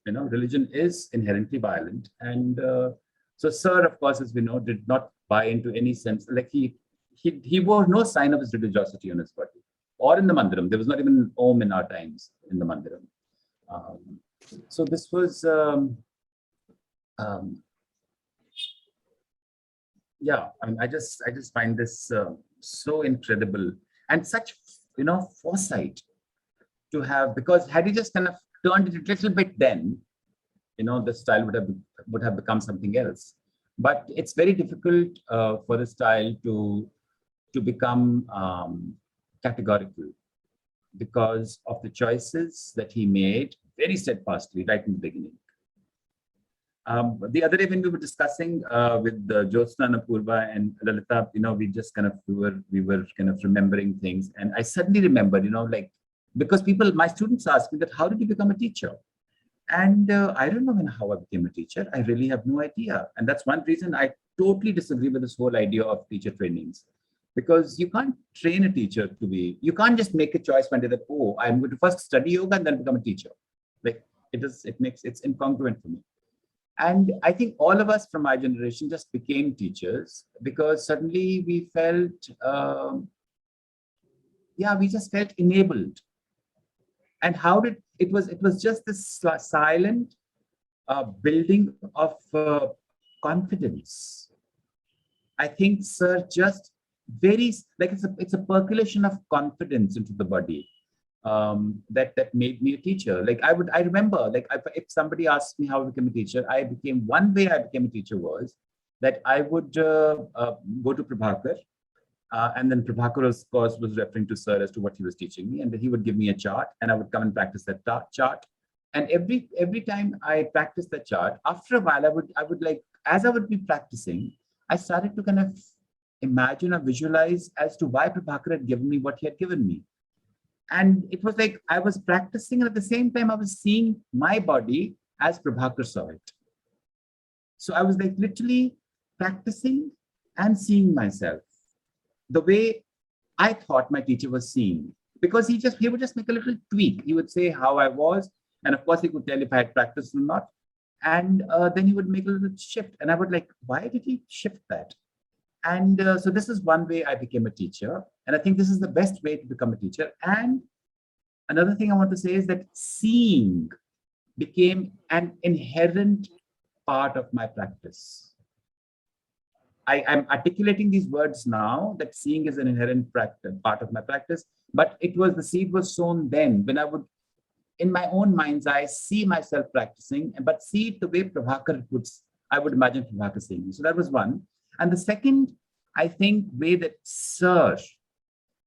Religion is inherently violent. And so Sir, of course, as we know, did not buy into any sense, like he wore no sign of his religiosity on his body or in the Mandiram. There was not even an Om in our times in the Mandiram. So this was, yeah, I mean, I just find this so incredible and such, foresight to have, because had he just kind of turned it a little bit, then, the style would have become something else. But it's very difficult for the style to become categorical, because of the choices that he made very steadfastly right in the beginning. The other day when we were discussing with Jyotsna, Apurva, and Lalitha, we just kind of we were kind of remembering things, and I suddenly remembered, because my students asked me that, how did you become a teacher? And I don't know how I became a teacher. I really have no idea, and that's one reason I totally disagree with this whole idea of teacher trainings, because you can't train a teacher to be. You can't just make a choice one day that, oh, I'm going to first study yoga and then become a teacher. Like it's incongruent for me. And I think all of us from my generation just became teachers because suddenly we felt, we just felt enabled. And how did it was just this silent building of confidence. I think, Sir, just very like it's a percolation of confidence into the body. That made me a teacher. Like I remember, like if somebody asked me how I became a teacher, one way I became a teacher was that I would go to Prabhakar, and then Prabhakar, of course, was referring to Sir as to what he was teaching me, and then he would give me a chart, and I would come and practice that chart. And every time I practiced that chart, after a while, I would like, as I would be practicing, I started to kind of imagine or visualize as to why Prabhakar had given me what he had given me. And it was like I was practicing, and at the same time, I was seeing my body as Prabhakar saw it. So I was like literally practicing and seeing myself the way I thought my teacher was seeing. Because he would just make a little tweak. He would say how I was, and of course he could tell if I had practiced or not. And then he would make a little shift, and I would like, why did he shift that? And so this is one way I became a teacher. And I think this is the best way to become a teacher. And another thing I want to say is that seeing became an inherent part of my practice. I'm articulating these words now that seeing is an inherent part of my practice, but the seed was sown then when I would, in my own mind's eye, see myself practicing, but see it the way Prabhakar I would imagine Prabhakar seeing me. So that was one. And the second, I think, way that Sir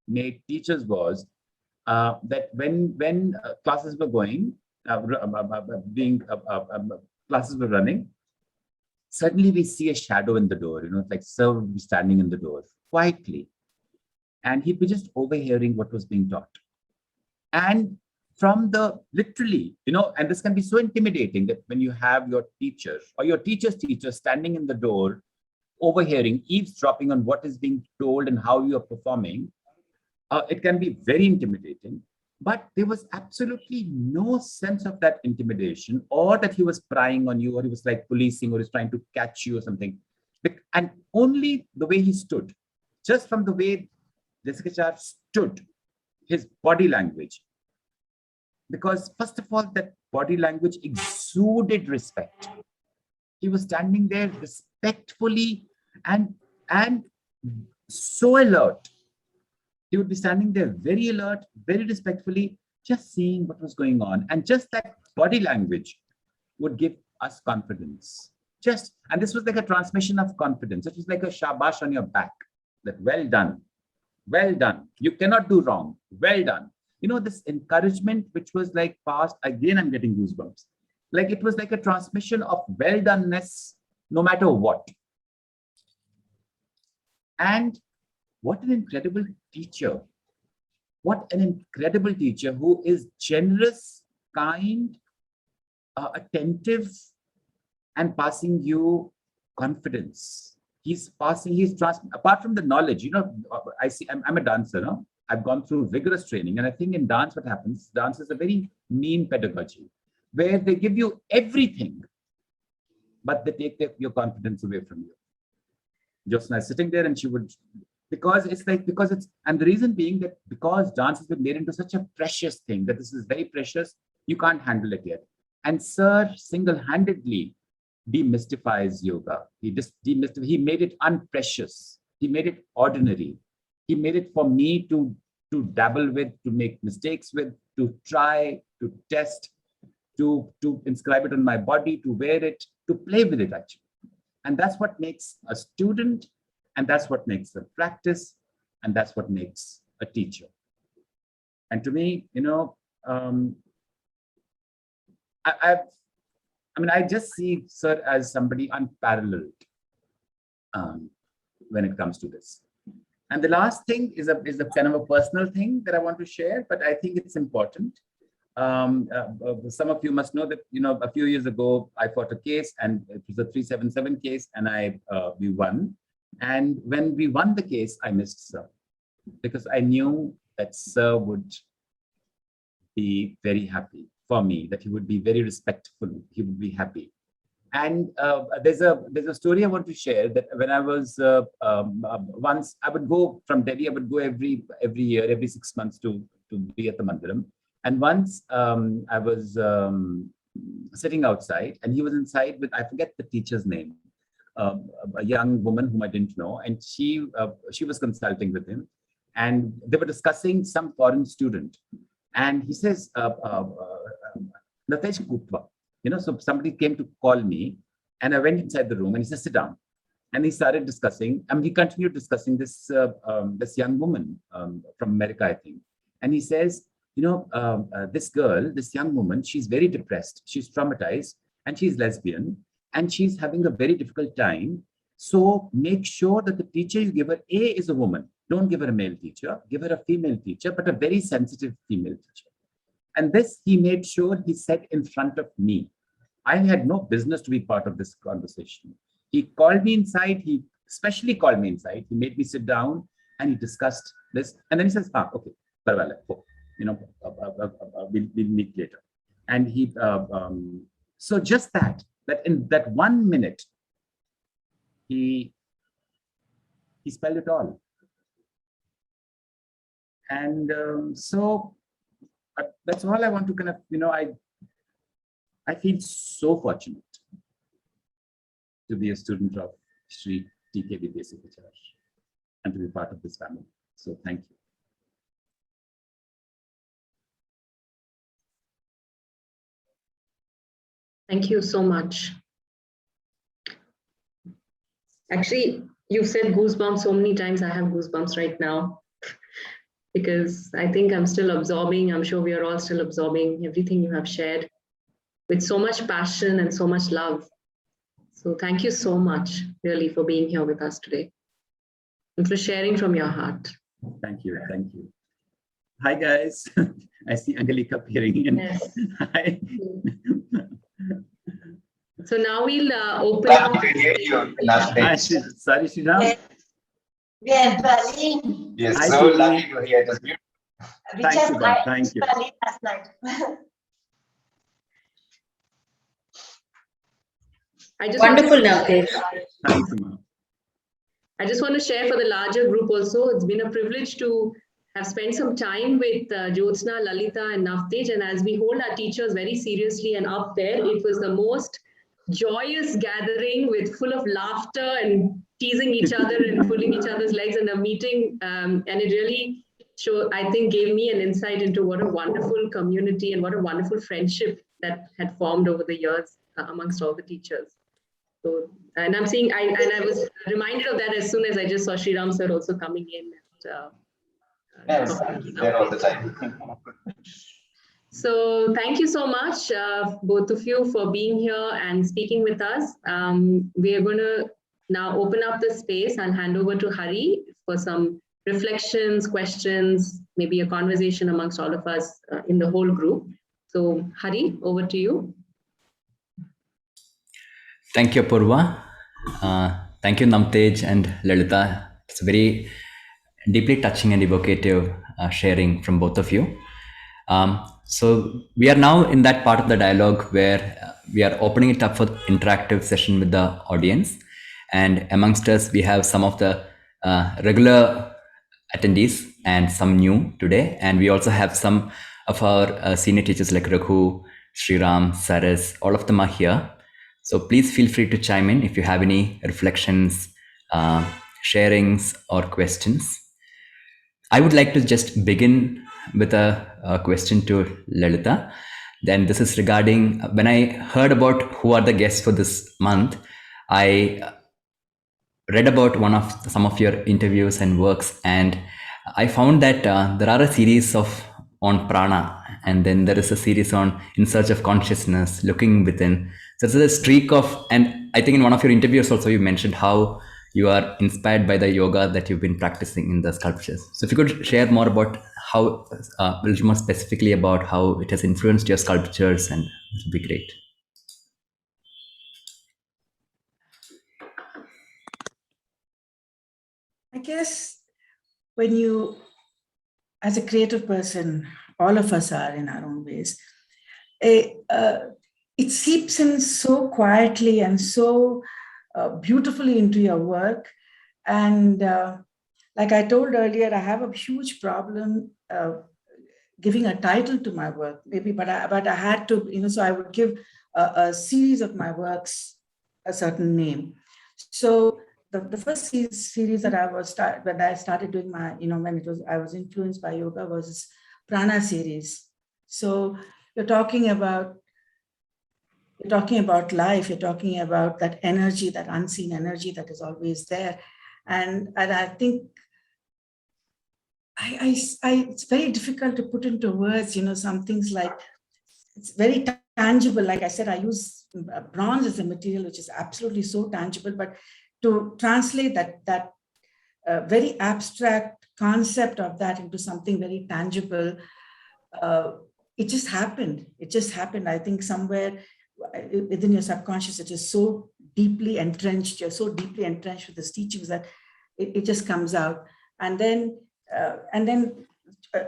made teachers was that when classes were going, classes were running, suddenly we see a shadow in the door, like Sir would be standing in the door quietly, and he'd be just overhearing what was being taught. And from literally, and this can be so intimidating that when you have your teacher or your teacher's teacher standing in the door, overhearing, eavesdropping on what is being told and how you are performing, it can be very intimidating. But there was absolutely no sense of that intimidation, or that he was prying on you, or he was like policing, or he's trying to catch you or something. And only the way he stood, just from the way Desikachar stood, his body language. Because first of all, that body language exuded respect. He was standing there respectfully and so alert. He would be standing there very alert, very respectfully, just seeing what was going on. And just that body language would give us confidence. And this was like a transmission of confidence. It was like a shabash on your back, that well done, well done. You cannot do wrong, well done. This encouragement, which was like past, again, I'm getting goosebumps. Like it was like a transmission of well doneness, no matter what. And what an incredible teacher. What an incredible teacher who is generous, kind, attentive, and passing you confidence. Apart from the knowledge, I'm a dancer, no? I've gone through vigorous training. And I think in dance, what happens, dance is a very mean pedagogy where they give you everything, but they take your confidence away from you. Josna is sitting there and she would, and the reason being that because dance has been made into such a precious thing, that this is very precious, you can't handle it yet. And Sir single-handedly demystifies yoga. He made it unprecious. He made it ordinary. He made it for me to dabble with, to make mistakes with, to try, to test, to inscribe it on my body, to wear it, to play with it actually. And that's what makes a student, and that's what makes a practice, and that's what makes a teacher. And to me, I just see Sir as somebody unparalleled when it comes to this. And the last thing is a kind of a personal thing that I want to share, but I think it's important. Some of you must know that, a few years ago, I fought a case, and it was a 377 case, and we won. And when we won the case, I missed Sir, because I knew that Sir would be very happy for me, that he would be very respectful, he would be happy. And there's a story I want to share, that when I was once, I would go from Delhi, I would go every year, every 6 months to be at the Mandiram. And once I was sitting outside, and he was inside with, I forget the teacher's name, a young woman whom I didn't know, and she was consulting with him, and they were discussing some foreign student, and he says, Natesh Kutwa, so somebody came to call me, and I went inside the room, and he said, sit down. And he started discussing, and we continued discussing this young woman from America, I think. And he says, this girl, this young woman, she's very depressed, she's traumatized, and she's lesbian, and she's having a very difficult time. So make sure that the teacher you give her, is a woman. Don't give her a male teacher, give her a female teacher, but a very sensitive female teacher. And this, he made sure he said in front of me. I had no business to be part of this conversation. He called me inside, he specially called me inside, he made me sit down, and he discussed this. And then he says, okay, we'll meet later. And he, so just that in that 1 minute, he spelled it all. And so that's all I want to kind of, I feel so fortunate to be a student of Shri Desikachar and to be part of this family. So thank you. Thank you so much. Actually, you've said goosebumps so many times. I have goosebumps right now because I think I'm still absorbing. I'm sure we are all still absorbing everything you have shared with so much passion and so much love. So thank you so much, really, for being here with us today and for sharing from your heart. Thank you. Thank you. Hi, guys. I see Angelika appearing in. Yes. Hi. So now we'll open up. Hi, sorry, Shriram. We are Berlin. Yes, Hi, so Sri. lucky to hear this. We Thank just you, ma'am. arrived Thank in you. Berlin last night. I just Wonderful, want to Navdeep. Thank you, ma'am. I just want to share for the larger group also. It's been a privilege to have spent some time with Jyotsna, Lalita, and Navtej. And as we hold our teachers very seriously and up there, it was the most joyous gathering with full of laughter and teasing each other and pulling each other's legs and a meeting. And it really I think, gave me an insight into what a wonderful community and what a wonderful friendship that had formed over the years amongst all the teachers. So, and I'm seeing, I was reminded of that as soon as I just saw Sriram sir also coming in. There all the time. So thank you so much, both of you, for being here and speaking with us. We are going to now open up the space. I'll hand over to Hari for some reflections, questions, maybe a conversation amongst all of us in the whole group. So Hari, over to you. Thank you, Purva. Thank you, Navtej and Lalitha. It's very deeply touching and evocative sharing from both of you. So we are now in that part of the dialogue where we are opening it up for interactive session with the audience. And amongst us, we have some of the regular attendees and some new today. And we also have some of our senior teachers like Raghu, Sriram, Saras, all of them are here. So please feel free to chime in if you have any reflections, sharings, or questions. I would like to just begin with a question to Lalitha. Then this is regarding, when I heard about who are the guests for this month, I read about some of your interviews and works, and I found that there are a series on prana, and then there is a series on In Search of Consciousness, Looking Within. So there's a streak of, and I think in one of your interviews also you mentioned how you are inspired by the yoga that you've been practicing in the sculptures. So if you could share more about how, a little more specifically about how it has influenced your sculptures, and it would be great. I guess when you, as a creative person, all of us are in our own ways, it seeps in so quietly and so beautifully into your work. And like I told earlier, I have a huge problem giving a title to my work, maybe, but I had to, so I would give a series of my works a certain name. So the first series that when I started doing my, when I was influenced by yoga, was Prana series. So you're talking about life, you're talking about that energy, that unseen energy that is always there. And I think it's very difficult to put into words, some things like, it's very tangible. Like I said, I use bronze as a material, which is absolutely so tangible, but to translate that very abstract concept of that into something very tangible, it just happened. I think somewhere within your subconscious, it is so deeply entrenched. You're so deeply entrenched with these teachings that it just comes out. And then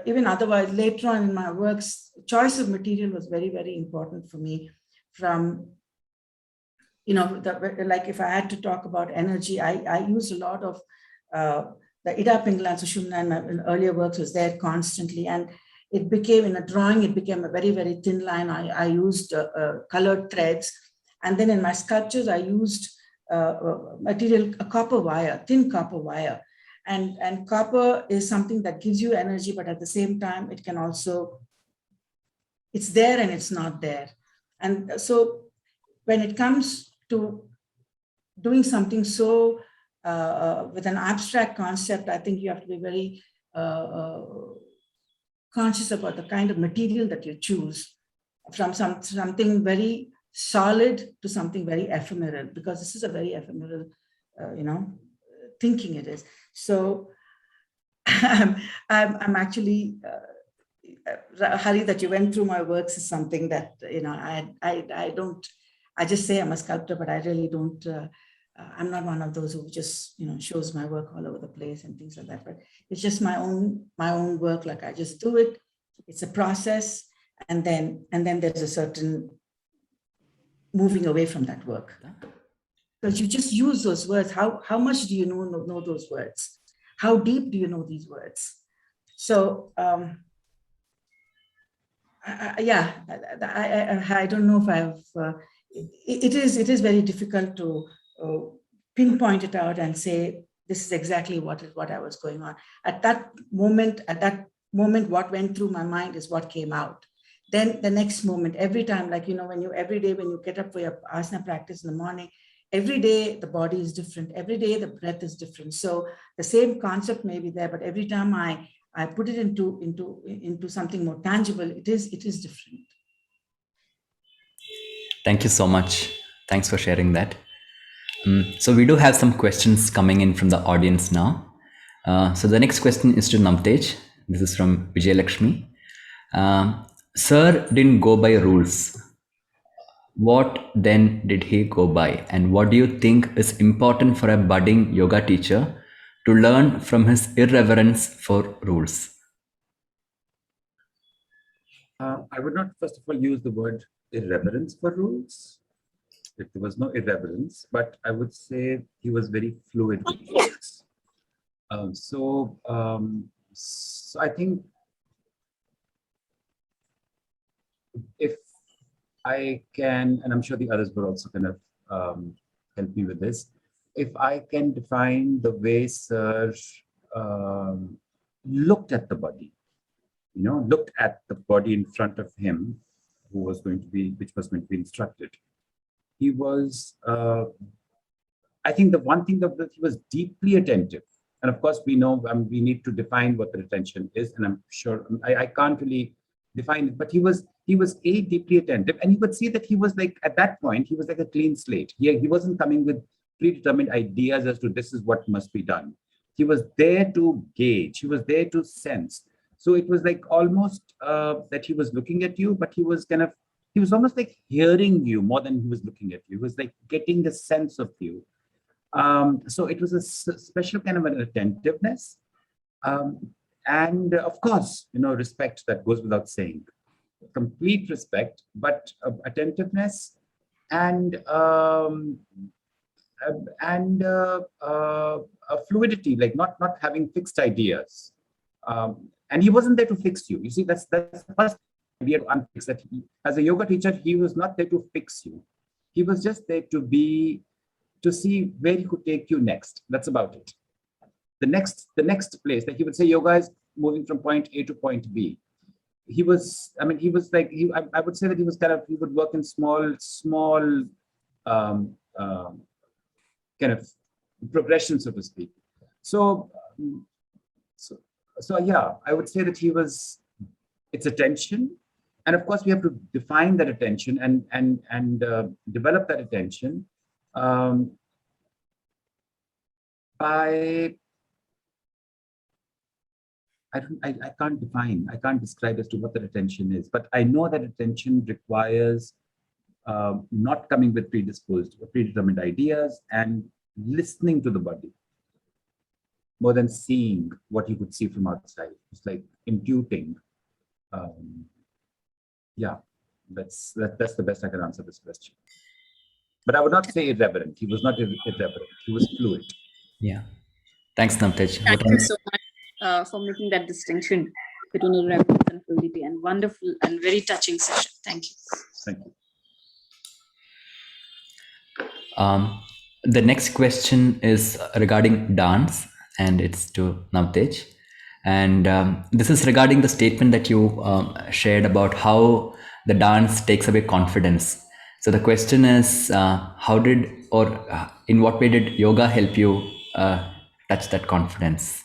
even otherwise, later on in my works, choice of material was very, very important for me. From, like if I had to talk about energy, I used a lot of the Ida Pingala Sushumna in my earlier works was there constantly. And it became, in a drawing, it became a very, very thin line. I used colored threads. And then in my sculptures, I used material, a copper wire, thin copper wire. And copper is something that gives you energy, but at the same time, it can also, it's there and it's not there. And so when it comes to doing something so with an abstract concept, I think you have to be very conscious about the kind of material that you choose, from something very solid to something very ephemeral, because this is a very ephemeral, thinking it is. So I'm actually, Hari, that you went through my works is something that, I just say I'm a sculptor, but I really don't, I'm not one of those who just, shows my work all over the place and things like that, but it's just my own work. Like I just do it. It's a process. And then there's a certain moving away from that work. Because you just use those words. How much do you know those words? How deep do you know these words? So yeah, I don't know if I've. It is very difficult to pinpoint it out and say this is exactly what I was going on at that moment. At that moment, what went through my mind is what came out. Then the next moment, every time, like every day when you get up for your asana practice in the morning, every day the body is different. Every day the breath is different. So the same concept may be there, but every time I put it into something more tangible, it is different. Thank you so much. Thanks for sharing that. So we do have some questions coming in from the audience now. So the next question is to Namtej. This is from Vijay Lakshmi. Sir didn't go by rules. What then did he go by? And what do you think is important for a budding yoga teacher to learn from his irreverence for rules? I would not, first of all, use the word irreverence for rules. There was no irreverence, but I would say he was very fluid with rules. So I think if I can, and I'm sure the others will also kind of help me with this, if I can define the way Sir looked at the body, looked at the body in front of him, which was going to be instructed. He was, I think the one thing that he was deeply attentive. And of course, we know we need to define what the attention is. And I'm sure I can't really define it, but he was deeply attentive. And you could see that he was like, at that point, he was like a clean slate. He wasn't coming with predetermined ideas as to this is what must be done. He was there to gauge. He was there to sense. So it was like almost that he was looking at you, but he was almost like hearing you more than he was looking at you. He was like getting the sense of you. So it was a special kind of an attentiveness. And of course, respect that goes without saying. Complete respect, but attentiveness and fluidity, like not having fixed ideas. And he wasn't there to fix you. You see, that's the first idea to unfix that. As a yoga teacher, he was not there to fix you. He was just there to see where he could take you next. That's about it. The next place that he would say yoga is moving from point A to point B. I would say that he would work in small kind of progression, so to speak. So yeah, I would say that it's attention. And of course we have to define that attention and develop that attention by, I can't describe as to what that attention is, but I know that attention requires not coming with predetermined ideas and listening to the body more than seeing what you could see from outside. It's like imputing. Yeah, that's the best I can answer this question. But I would not say irreverent. He was not irreverent. He was fluid. Yeah. Thanks, Namtej. Thank you so much for making that distinction between irreverence and fluidity, and wonderful and very touching session. Thank you. Thank you. The next question is regarding dance, and it's to Namtej. And this is regarding the statement that you shared about how the dance takes away confidence. So the question is, in what way did yoga help you touch that confidence?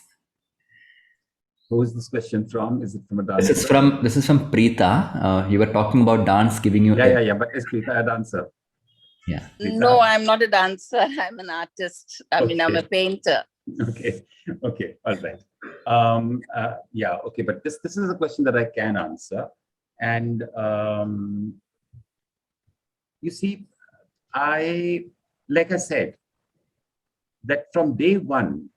Who is this question from? Is it from a dancer? This is from Preeta. You were talking about dance giving you. Yeah. But is Preeta a dancer? Yeah. Preeta. No, I'm not a dancer. I'm an artist. I'm a painter. Okay. All right. Yeah. Okay. But this is a question that I can answer. And you see, like I said, that from day one,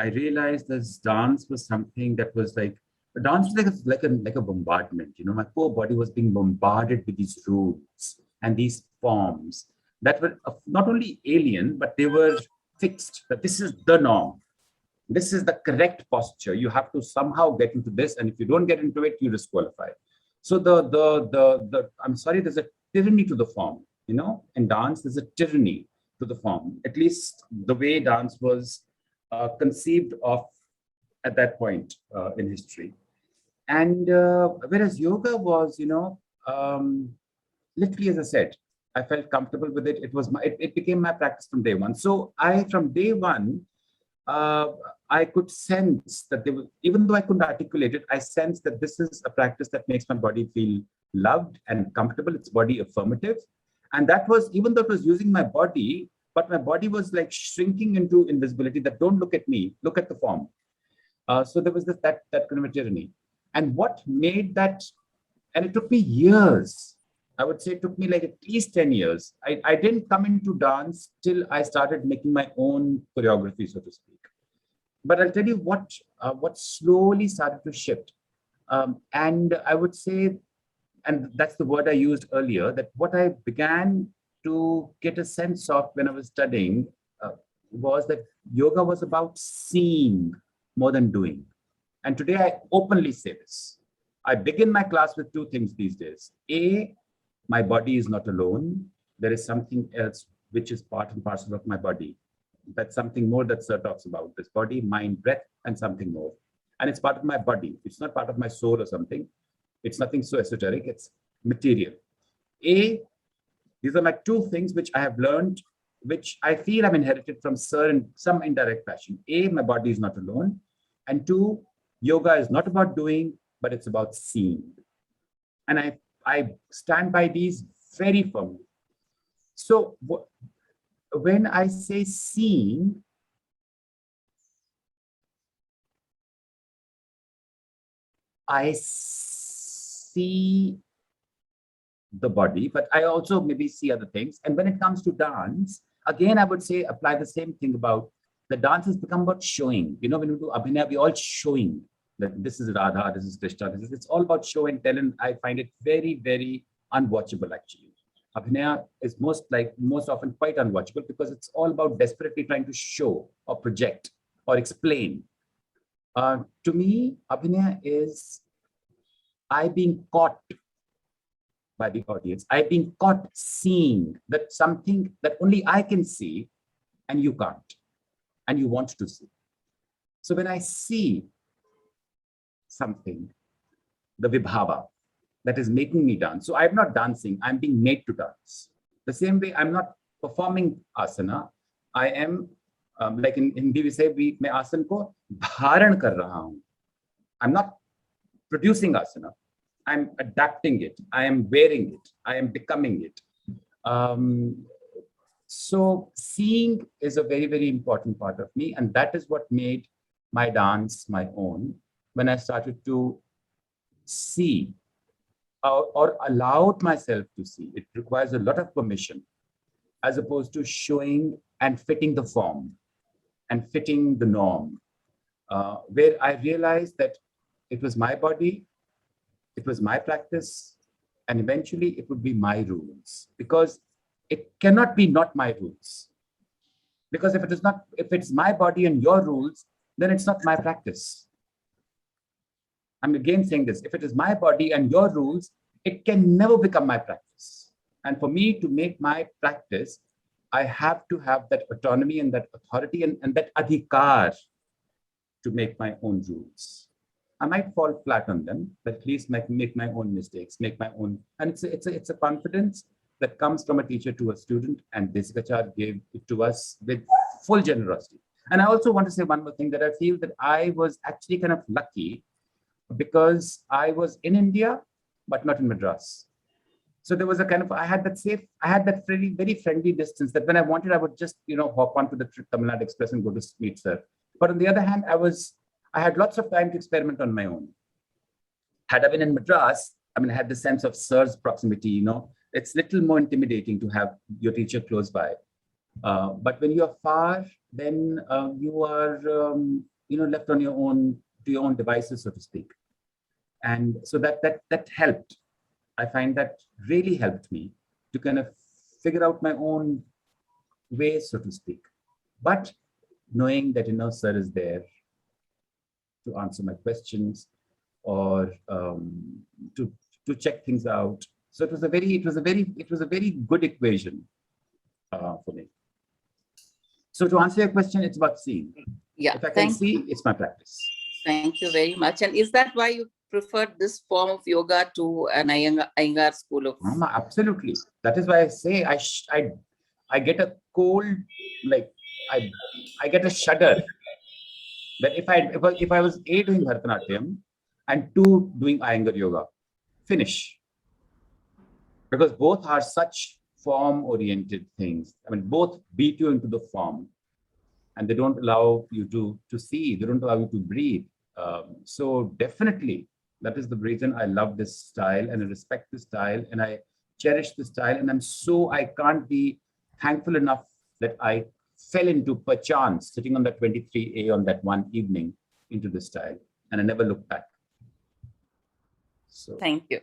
I realized this dance was something that was like, a dance was like a bombardment. My poor body was being bombarded with these rules and these forms that were not only alien, but they were fixed, that this is the norm. This is the correct posture. You have to somehow get into this, and if you don't get into it, you disqualify. So I'm sorry, there's a tyranny to the form. In dance, there's a tyranny to the form. At least the way dance was conceived of at that point in history. And whereas yoga was, literally, as I said, I felt comfortable with it. It became my practice from day one. So from day one, I could sense that even though I couldn't articulate it, I sensed that this is a practice that makes my body feel loved and comfortable. It's body affirmative. And that was, even though it was using my body, but my body was like shrinking into invisibility, that don't look at me, look at the form. So there was that kind of a tyranny. And what made that, and it took me years. I would say it took me like at least 10 years. I didn't come into dance till I started making my own choreography, so to speak. But I'll tell you what slowly started to shift. And I would say, and that's the word I used earlier, that what I began to get a sense of when I was studying was that yoga was about seeing more than doing. And today I openly say this. I begin my class with two things these days. A, my body is not alone. There is something else which is part and parcel of my body. That's something more that Sir talks about. This body, mind, breath, and something more. And it's part of my body. It's not part of my soul or something. It's nothing so esoteric. It's material. A, these are my two things which I have learned, which I feel I've inherited from Sir in some indirect fashion. A, my body is not alone. And two, yoga is not about doing, but it's about seeing. And I stand by these very firmly. So when I say seeing, I see the body, but I also maybe see other things. And when it comes to dance, again, I would say apply the same thing about the dance has become about showing. When we do abhinaya, we're all showing that this is Radha, this is Krishna, it's all about show and tell, and I find it very, very unwatchable actually. Abhinaya is most often quite unwatchable because it's all about desperately trying to show or project or explain. To me, abhinaya is I being caught by the audience. I being caught seeing that something that only I can see and you can't, and you want to see. So when I see something, the vibhava that is making me dance. So I'm not dancing, I'm being made to dance. The same way I'm not performing asana, I am, like in Hindi we say, मैं आसन को धारण कर रहा हूँ. I'm not producing asana, I'm adapting it, I am wearing it, I am becoming it. So seeing is a very, very important part of me, and that is what made my dance my own. When I started to see or allowed myself to see, it requires a lot of permission as opposed to showing and fitting the form and fitting the norm, where I realized that it was my body, it was my practice, and eventually it would be my rules, because it cannot be not my rules. Because if it's my body and your rules, then it's not my practice. I'm again saying this, if it is my body and your rules, it can never become my practice. And for me to make my practice, I have to have that autonomy and that authority and that adhikar to make my own rules. I might fall flat on them, but at least make my own mistakes, make my own. And it's a confidence that comes from a teacher to a student, and Desikachar gave it to us with full generosity. And I also want to say one more thing, that I feel that I was actually kind of lucky because I was in India, but not in Madras. So there was a kind of, I had that very, very friendly distance that when I wanted, I would just, hop onto the Tamil Nadu Express and go to meet Sir. But on the other hand, I had lots of time to experiment on my own. Had I been in Madras, I had the sense of Sir's proximity, it's a little more intimidating to have your teacher close by. But when you're far, then you are, left on your own, to your own devices, so to speak. And so that helped. I find that really helped me to kind of figure out my own way, so to speak. But knowing that, Sir is there, to answer my questions or to check things out. So it was a very good equation for me. So to answer your question, it's about seeing. Yeah, If I can see, it's my practice. thank you very much. And is that why you preferred this form of yoga to an Iyengar school of? Absolutely. That is why I say I get a cold, like I get a shudder that if I was A, doing Bharatanatyam and 2, doing Iyengar yoga, finish. Because both are such form-oriented things. I mean, both beat you into the form, and they don't allow you to see. They don't allow you to breathe. So definitely, that is the reason I love this style and I respect this style and I cherish this style. And I can't be thankful enough that I fell into perchance sitting on that 23A on that one evening into this style, and I never looked back. So Thank you.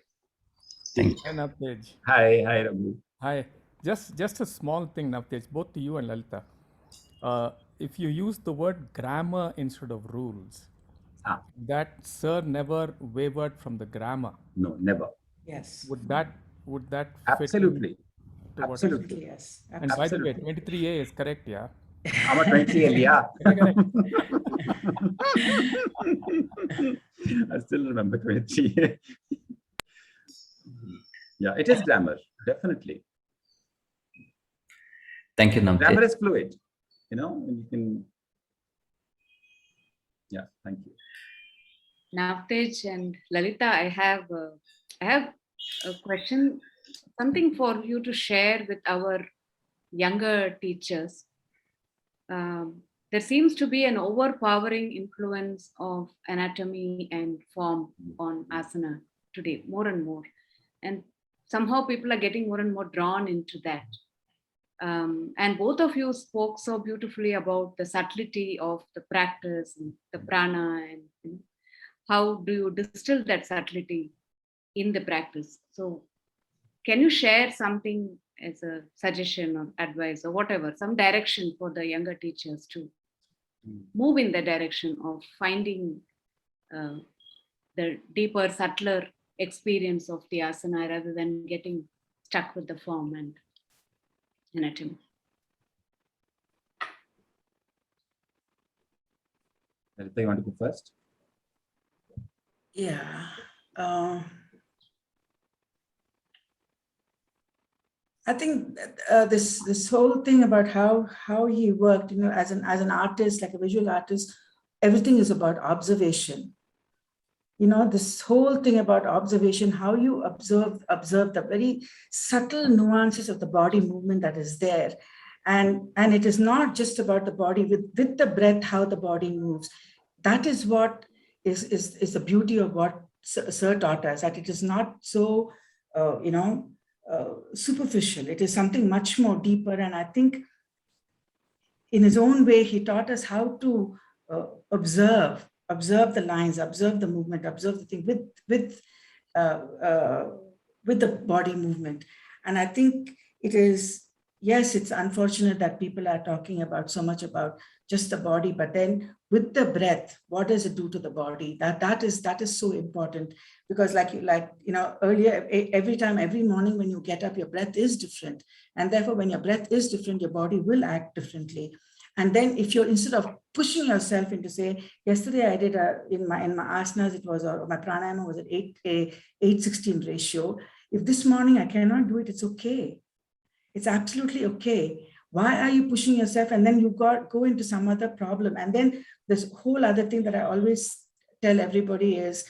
Thank you. Hi, Navtej. hi, Raghu. Hi. Just a small thing, Navtej, both to you and Lalitha. If you use the word grammar instead of rules, that sir never wavered from the grammar. No, never. Yes. Would that Absolutely. fit in to what- Absolutely. Yes. And by the way, Absolutely. 23A is correct, yeah. I'm a 23L, yeah. Correct. I still remember 23. Yeah, it is grammar, definitely. Thank you, Grammar Namte. is fluid, you can. Yeah, thank you. Navtej and Lalita, I have a question, something for you to share with our younger teachers. There seems to be an overpowering influence of anatomy and form on asana today, more and more. And somehow people are getting more and more drawn into that. And both of you spoke so beautifully about the subtlety of the practice, and the prana, and how do you distill that subtlety in the practice. So can you share something as a suggestion or advice or whatever, some direction for the younger teachers to move in the direction of finding the deeper, subtler experience of the asana rather than getting stuck with the form and anatomy? Lalitha, you want to go first? Yeah. I think this whole thing about how he worked, as an artist, like a visual artist, everything is about observation. This whole thing about observation, how you observe the very subtle nuances of the body movement that is there. And it is not just about the body with the breath, how the body moves. That is what is the beauty of what Sir taught us, that it is not so, superficial. It is something much more deeper. And I think in his own way, he taught us how to observe the lines, observe the movement, observe the thing with the body movement. And I think it is, yes, it's unfortunate that people are talking about so much about just the body, but then with the breath, what does it do to the body? That is so important, because earlier, every morning when you get up, your breath is different. And therefore, when your breath is different, your body will act differently. And then if you're, instead of pushing yourself into, say, yesterday I did in my asanas, it was, my pranayama was at 8:16 ratio. If this morning I cannot do it, it's okay. It's absolutely okay. Why are you pushing yourself? And then you go into some other problem. And then this whole other thing that I always tell everybody is,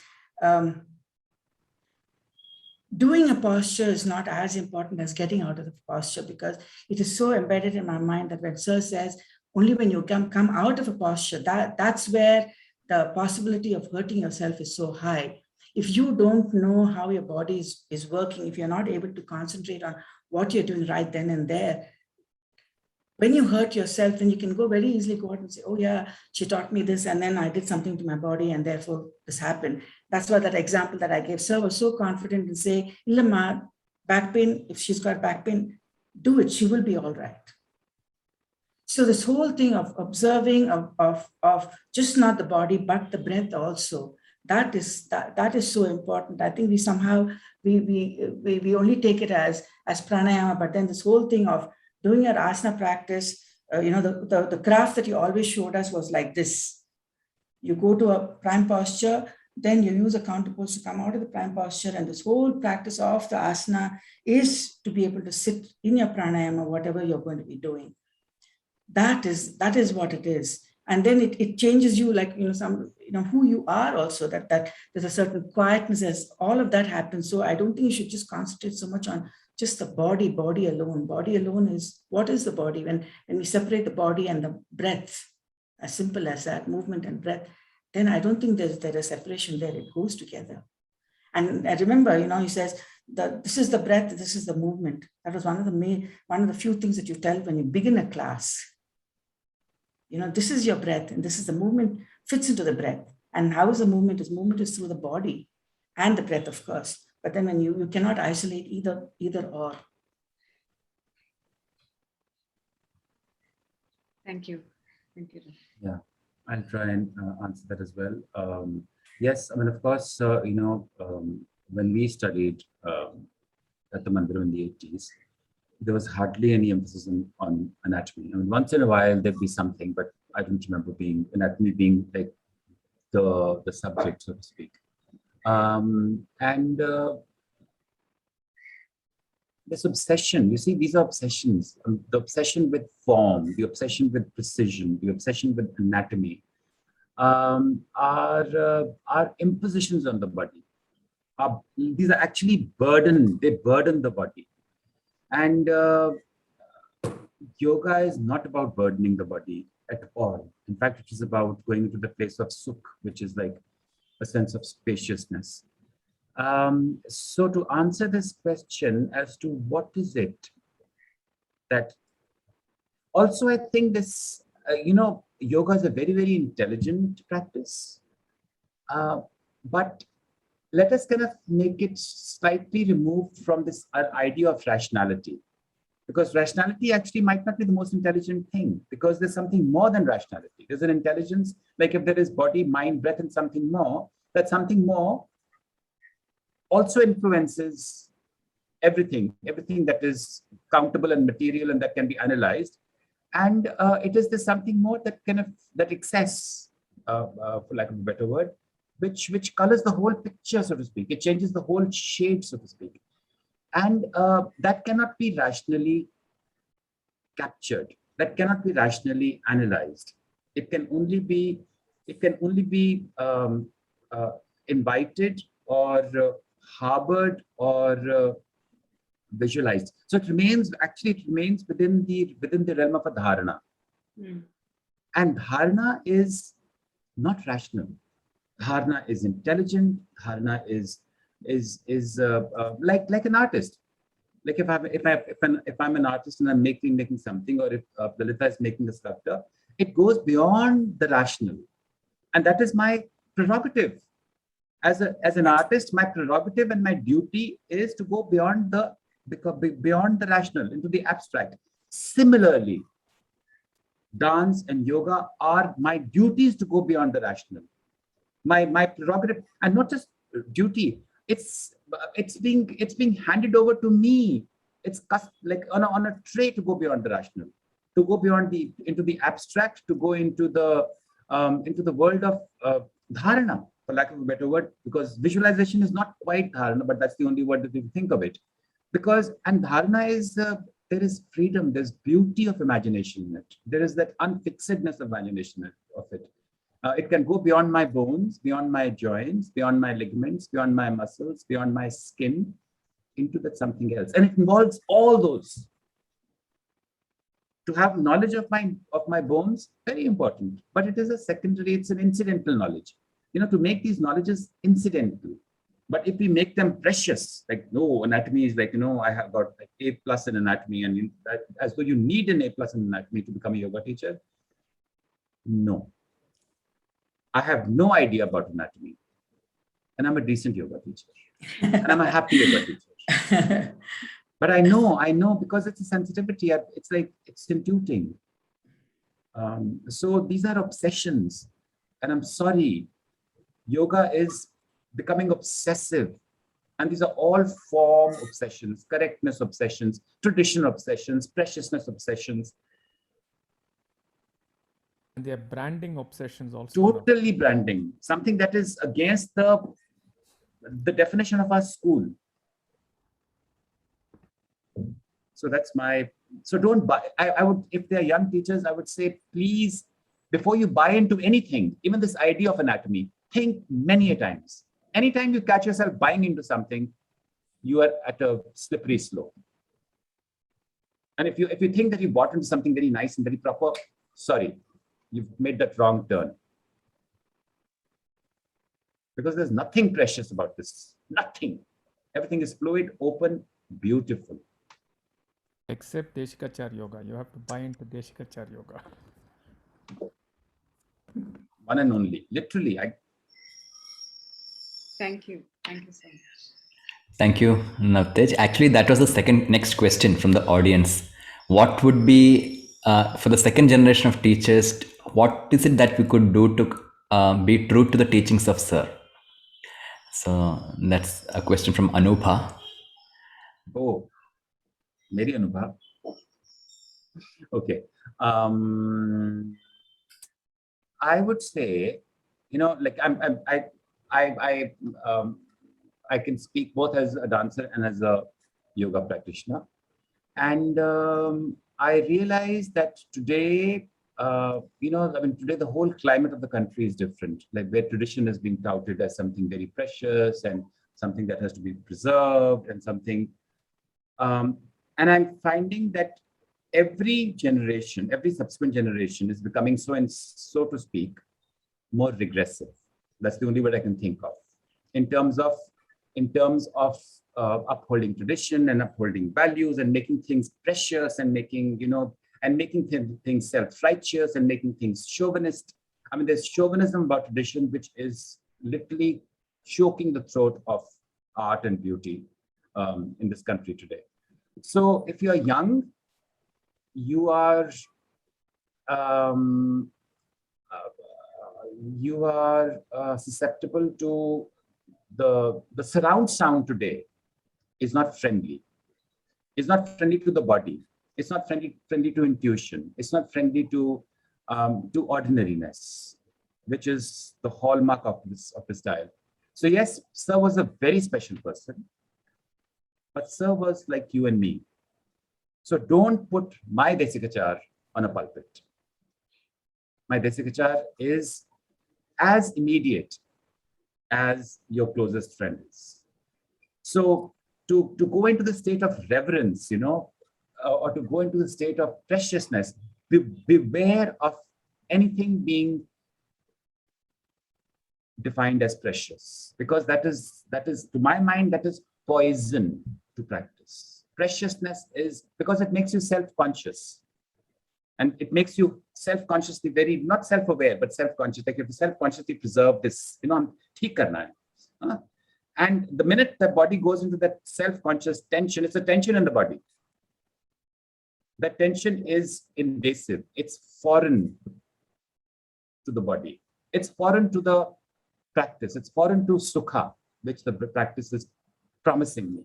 doing a posture is not as important as getting out of the posture, because it is so embedded in my mind that when Sir says, only when you come out of a posture, that's where the possibility of hurting yourself is so high. If you don't know how your body is working, if you're not able to concentrate on what you're doing right then and there, when you hurt yourself, then you can go very easily go out and say, oh yeah, she taught me this, and then I did something to my body, and therefore this happened. That's why that example that I gave, Sir was so confident in saying, Illama, back pain, if she's got back pain, do it, she will be all right. So this whole thing of observing of just not the body, but the breath also, that is so important. I think we somehow, we only take it as pranayama, but then this whole thing of doing your asana practice, the graph that you always showed us was like this. You go to a prime posture, then you use a counter pose to come out of the prime posture, and this whole practice of the asana is to be able to sit in your pranayama, whatever you're going to be doing. That is what it is. And then it changes you, like, who you are also, that there's a certain quietness as all of that happens. So I don't think you should just concentrate so much on just the body alone. Body alone is, what is the body? When we separate the body and the breath, as simple as that, movement and breath, then I don't think there's a separation there. It goes together. And I remember, he says that this is the breath, this is the movement. That was one of the few things that you tell when you begin a class. This is your breath, and this is the movement fits into the breath. And how is the movement? Movement is through the body and the breath, of course. But then when you cannot isolate either or. Thank you. Yeah, I'll try and answer that as well. Yes, I mean, of course, when we studied at the Mandiram in the 80s, there was hardly any emphasis on anatomy. I mean, once in a while there'd be something, but I don't remember anatomy being like the subject, so to speak. This obsession, you see, these are obsessions. The obsession with form, the obsession with precision, the obsession with anatomy are impositions on the body. These are actually burden. They burden the body. And yoga is not about burdening the body at all. In fact, it is about going into the place of sukh, which is like a sense of spaciousness. So to answer this question as to what is it that, also I think this, yoga is a very, very intelligent practice, but let us kind of make it slightly removed from this idea of rationality, because rationality actually might not be the most intelligent thing, because there's something more than rationality. There's an intelligence, like if there is body, mind, breath, and something more, that something more also influences everything that is countable and material and that can be analyzed. And it is this something more that that excess, for lack of a better word, which colors the whole picture, so to speak. It changes the whole shade, so to speak. And that cannot be rationally captured. That cannot be rationally analyzed. It can only be invited or harbored or visualized. So it remains within the realm of a dharana. And dharana is not rational. Dharana is intelligent. Dharana is like an artist. Like if I'm an artist and I'm making something, or if Lalitha is making a sculpture, it goes beyond the rational, and that is my prerogative. As an artist, my prerogative and my duty is to go beyond the rational into the abstract. Similarly, dance and yoga are my duties to go beyond the rational. My prerogative, and not just duty. It's being handed over to me. It's like on a tray to go beyond the rational, to go beyond into the abstract, to go into the world of dharana, for lack of a better word, because visualization is not quite dharana, but that's the only word that we think of it. And dharana is, there is freedom, there's beauty of imagination in it. There is that unfixedness of imagination of it. It can go beyond my bones, beyond my joints, beyond my ligaments, beyond my muscles, beyond my skin, into that something else. And it involves all those. To have knowledge of my bones, very important, but it is it's an incidental knowledge. To make these knowledges incidental. But if we make them precious, like, no, anatomy is like, I have got like A+ in anatomy, and as though you need an A+ in anatomy to become a yoga teacher. No. I have no idea about anatomy, and I'm a decent yoga teacher, and I'm a happy yoga teacher. But I know because it's a sensitivity. It's like, it's intuiting. So these are obsessions. And I'm sorry, yoga is becoming obsessive. And these are all form obsessions, correctness obsessions, tradition obsessions, preciousness obsessions. And they are branding obsessions also. Now. Totally branding, something that is against the definition of our school. So that's my, so don't buy, I would, if they're young teachers, I would say, please, before you buy into anything, even this idea of anatomy, think many a times. Anytime you catch yourself buying into something, you are at a slippery slope. And if you think that you bought into something very nice and very proper, sorry, you've made that wrong turn. Because there's nothing precious about this, nothing. Everything is fluid, open, beautiful. Except Desikachar Yoga. You have to buy into Desikachar Yoga. One and only, literally. Thank you. Thank you so much. Thank you, Navtej. Actually, that was the next question from the audience. What would be, for the second generation of teachers, what is it that we could do to be true to the teachings of Sir? So that's a question from Anupha. Oh, Mary Anupha. Okay. I would say, like I can speak both as a dancer and as a yoga practitioner. And I realized that today, today the whole climate of the country is different, like where tradition is being touted as something very precious and something that has to be preserved and something. And I'm finding that every generation, every subsequent generation is becoming so to speak, more regressive. That's the only word I can think of in terms of upholding tradition and upholding values and making things precious and making things self-righteous and making things chauvinist. I mean, there's chauvinism about tradition, which is literally choking the throat of art and beauty in this country today. So if you're young, you are susceptible to the surround sound today is not friendly. It's not friendly to the body. It's not friendly to intuition. It's not friendly to ordinariness, which is the hallmark of this style. So yes, Sir was a very special person, but Sir was like you and me. So don't put my Desikachar on a pulpit. My Desikachar is as immediate as your closest friend is. So to go into the state of reverence, or to go into the state of preciousness, beware of anything being defined as precious, because that is, to my mind, that is poison to practice. Preciousness is because it makes you self-conscious. And it makes you self-consciously very, not self-aware, but self-conscious. Like you have to self-consciously preserve this, theek karna hai. And the minute the body goes into that self-conscious tension, it's a tension in the body. That tension is invasive. It's foreign to the body. It's foreign to the practice. It's foreign to sukha, which the practice is promising me.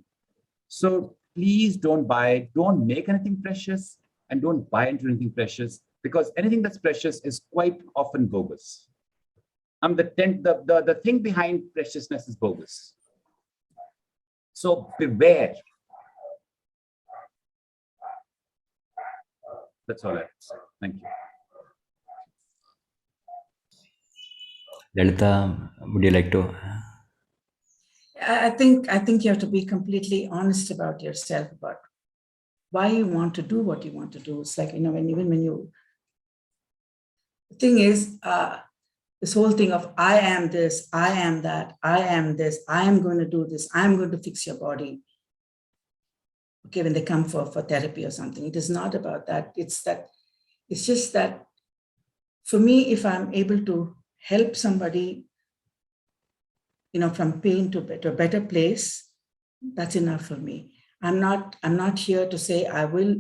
So please don't make anything precious, and don't buy into anything precious, because anything that's precious is quite often bogus. The thing behind preciousness is bogus. So beware. That's all I have to say. Thank you. Lalitha, would you like to? I think you have to be completely honest about yourself, about why you want to do what you want to do. It's like, the thing is, this whole thing of I am this, I am that, I am this, I am going to do this, I'm going to fix your body. Okay, when they come for therapy or something, it is not about that. It's just that for me, if I'm able to help somebody, from pain to a better place, that's enough for me. I'm not here to say I will,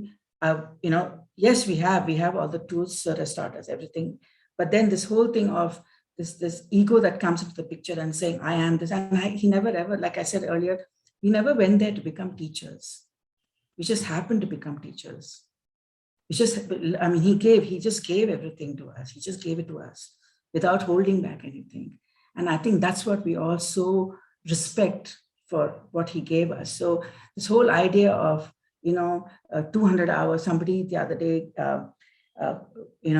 yes, we have all the tools, Sir has taught us everything. But then this whole thing of this ego that comes into the picture and saying, I am this, and he never ever, like I said earlier, we never went there to become teachers. We just happened to become teachers. We just, I mean, he just gave everything to us. He just gave it to us without holding back anything. And I think that's what we also respect for what he gave us. So this whole idea of, 200 hours, somebody the other day,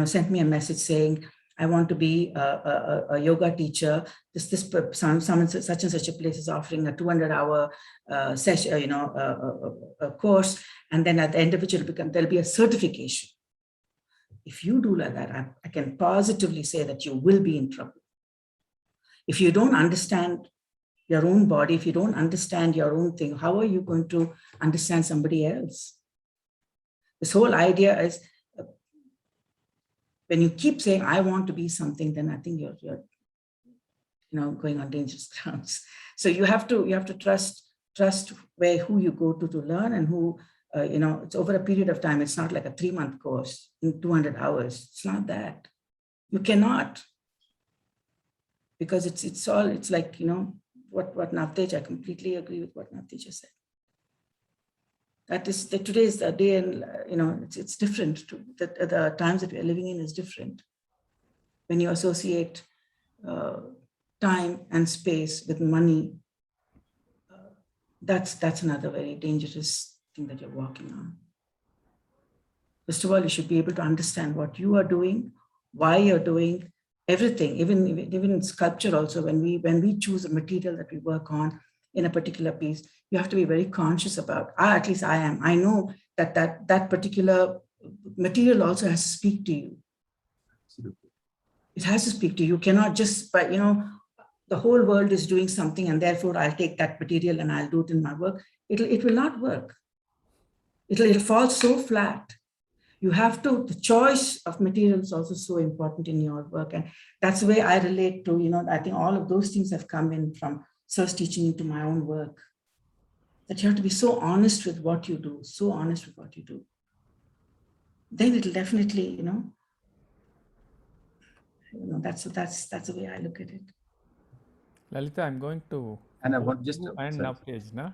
sent me a message saying, I want to be a yoga teacher. Someone such and such a place is offering a 200-hour session, a course, and then at the end of it, there'll be a certification. If you do like that, I can positively say that you will be in trouble. If you don't understand your own body, if you don't understand your own thing, how are you going to understand somebody else? This whole idea is, when you keep saying, I want to be something, then I think you're going on dangerous grounds. So you have to trust who you go to learn, and who, it's over a period of time. It's not like a 3-month course in 200 hours. It's not that. You cannot. Because it's like, what Navtej, I completely agree with what Navtej just said. Today is the day, and it's different. The times that we're living in is different. When you associate time and space with money, that's another very dangerous thing that you're walking on. First of all, you should be able to understand what you are doing, why you're doing everything. Even in sculpture also, when we choose a material that we work on in a particular piece, you have to be very conscious about, at least I am. I know that particular material also has to speak to you. Absolutely. It has to speak to you. You cannot just, but the whole world is doing something, and therefore I'll take that material and I'll do it in my work. It will not work. It'll fall so flat. You have to, the choice of material is also so important in your work. And that's the way I relate to, I think all of those things have come in from Sir's teaching into my own work. That you have to be so honest with what you do, Then it'll definitely, that's the way I look at it. Lalitha, I'm going to. And I want just to and Navtej, na?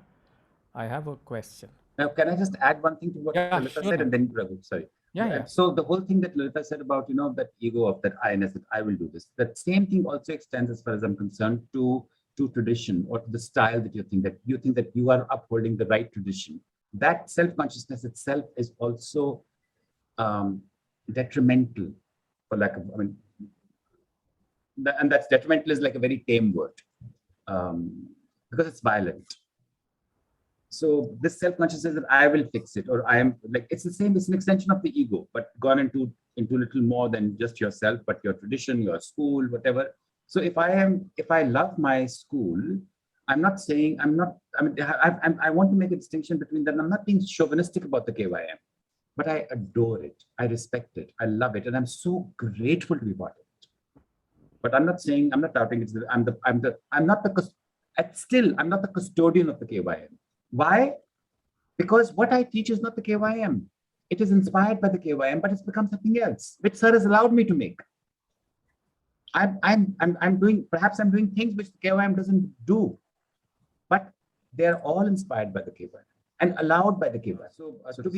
I have a question. Now, can I just add one thing to what Lalitha said, and then Raghu, sorry. Yeah. So the whole thing that Lalitha said about, that ego of that I-ness, that I will do this, that same thing also extends, as far as I'm concerned, to tradition, or to the style that you think that you are upholding the right tradition. That self-consciousness itself is also detrimental, for lack of, and that's detrimental is like a very tame word, because it's violent. So this self-consciousness that I will fix it, or I am like, it's an extension of the ego, but gone into little more than just yourself, but your tradition, your school, whatever. So if I love my school, I want to make a distinction between that. I'm not being chauvinistic about the KYM, but I adore it. I respect it. I love it. And I'm so grateful to be part of it. But I'm not doubting it. I'm not the custodian of the KYM. Why? Because what I teach is not the KYM. It is inspired by the KYM, but it's become something else, which Sir has allowed me to make. I'm doing things which the KYM doesn't do, but they're all inspired by the KYM and allowed by the KYM. So to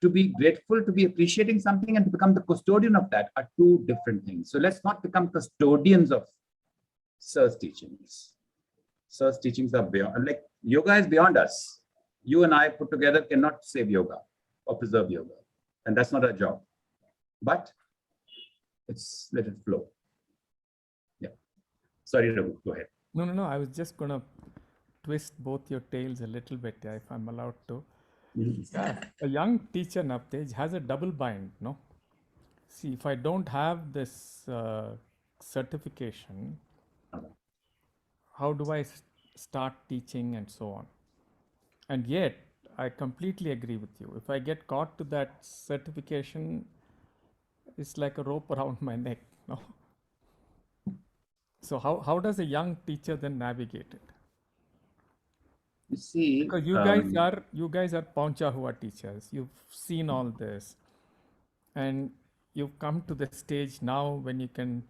be grateful, to be appreciating something, and to become the custodian of that are two different things. So let's not become custodians of Sir's teachings. Sir's teachings are beyond, like yoga is beyond us. You and I put together cannot save yoga or preserve yoga, and that's not our job. But let it flow. Yeah. Sorry, Raghu, go ahead. No. I was just gonna twist both your tails a little bit, if I'm allowed to. Yeah, a young teacher, Navtej, has a double bind, no? See, if I don't have this certification, how do I start teaching and so on? And yet, I completely agree with you. If I get caught to that certification, it's like a rope around my neck, no? So how does a young teacher then navigate it? see, Because you guys are Paunchahua teachers. You've seen all this, and you've come to the stage now when you can,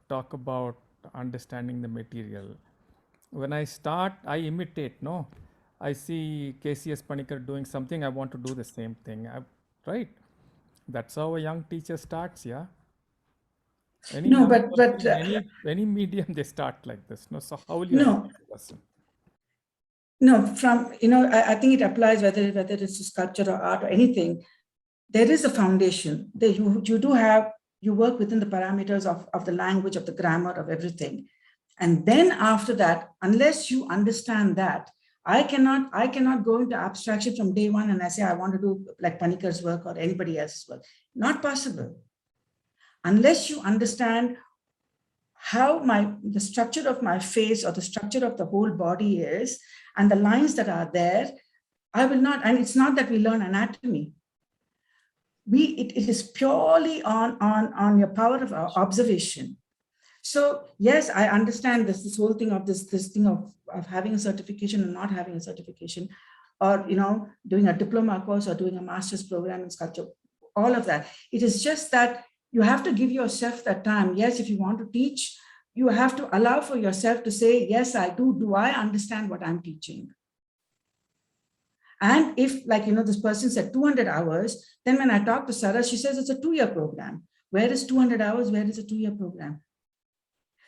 talk about understanding the material. When I start, I imitate. No, I see KCS Panikar doing something. I want to do the same thing. Right? That's how a young teacher starts. Yeah. Any No, young but person in any medium, they start like this. No, so how will you no, understand the person? no. From I think it applies whether it's sculpture or art or anything. There is a foundation. There you work within the parameters of the language, of the grammar, of everything. And then after that, unless you understand that, I cannot go into abstraction from day one and I say, I want to do like Panikar's work or anybody else's work. Not possible. Unless you understand how the structure of my face or the structure of the whole body is and the lines that are there, I will not, and it's not that we learn anatomy. It is purely on your power of observation. So yes, I understand this whole thing of this thing of having a certification and not having a certification, or doing a diploma course or doing a master's program in sculpture, all of that. It is just that you have to give yourself that time. Yes, if you want to teach, you have to allow for yourself to say, yes, I do. Do I understand what I'm teaching? And if, like, this person said 200 hours, then when I talk to Sarah, she says it's a 2-year program. Where is 200 hours? Where is a 2-year program?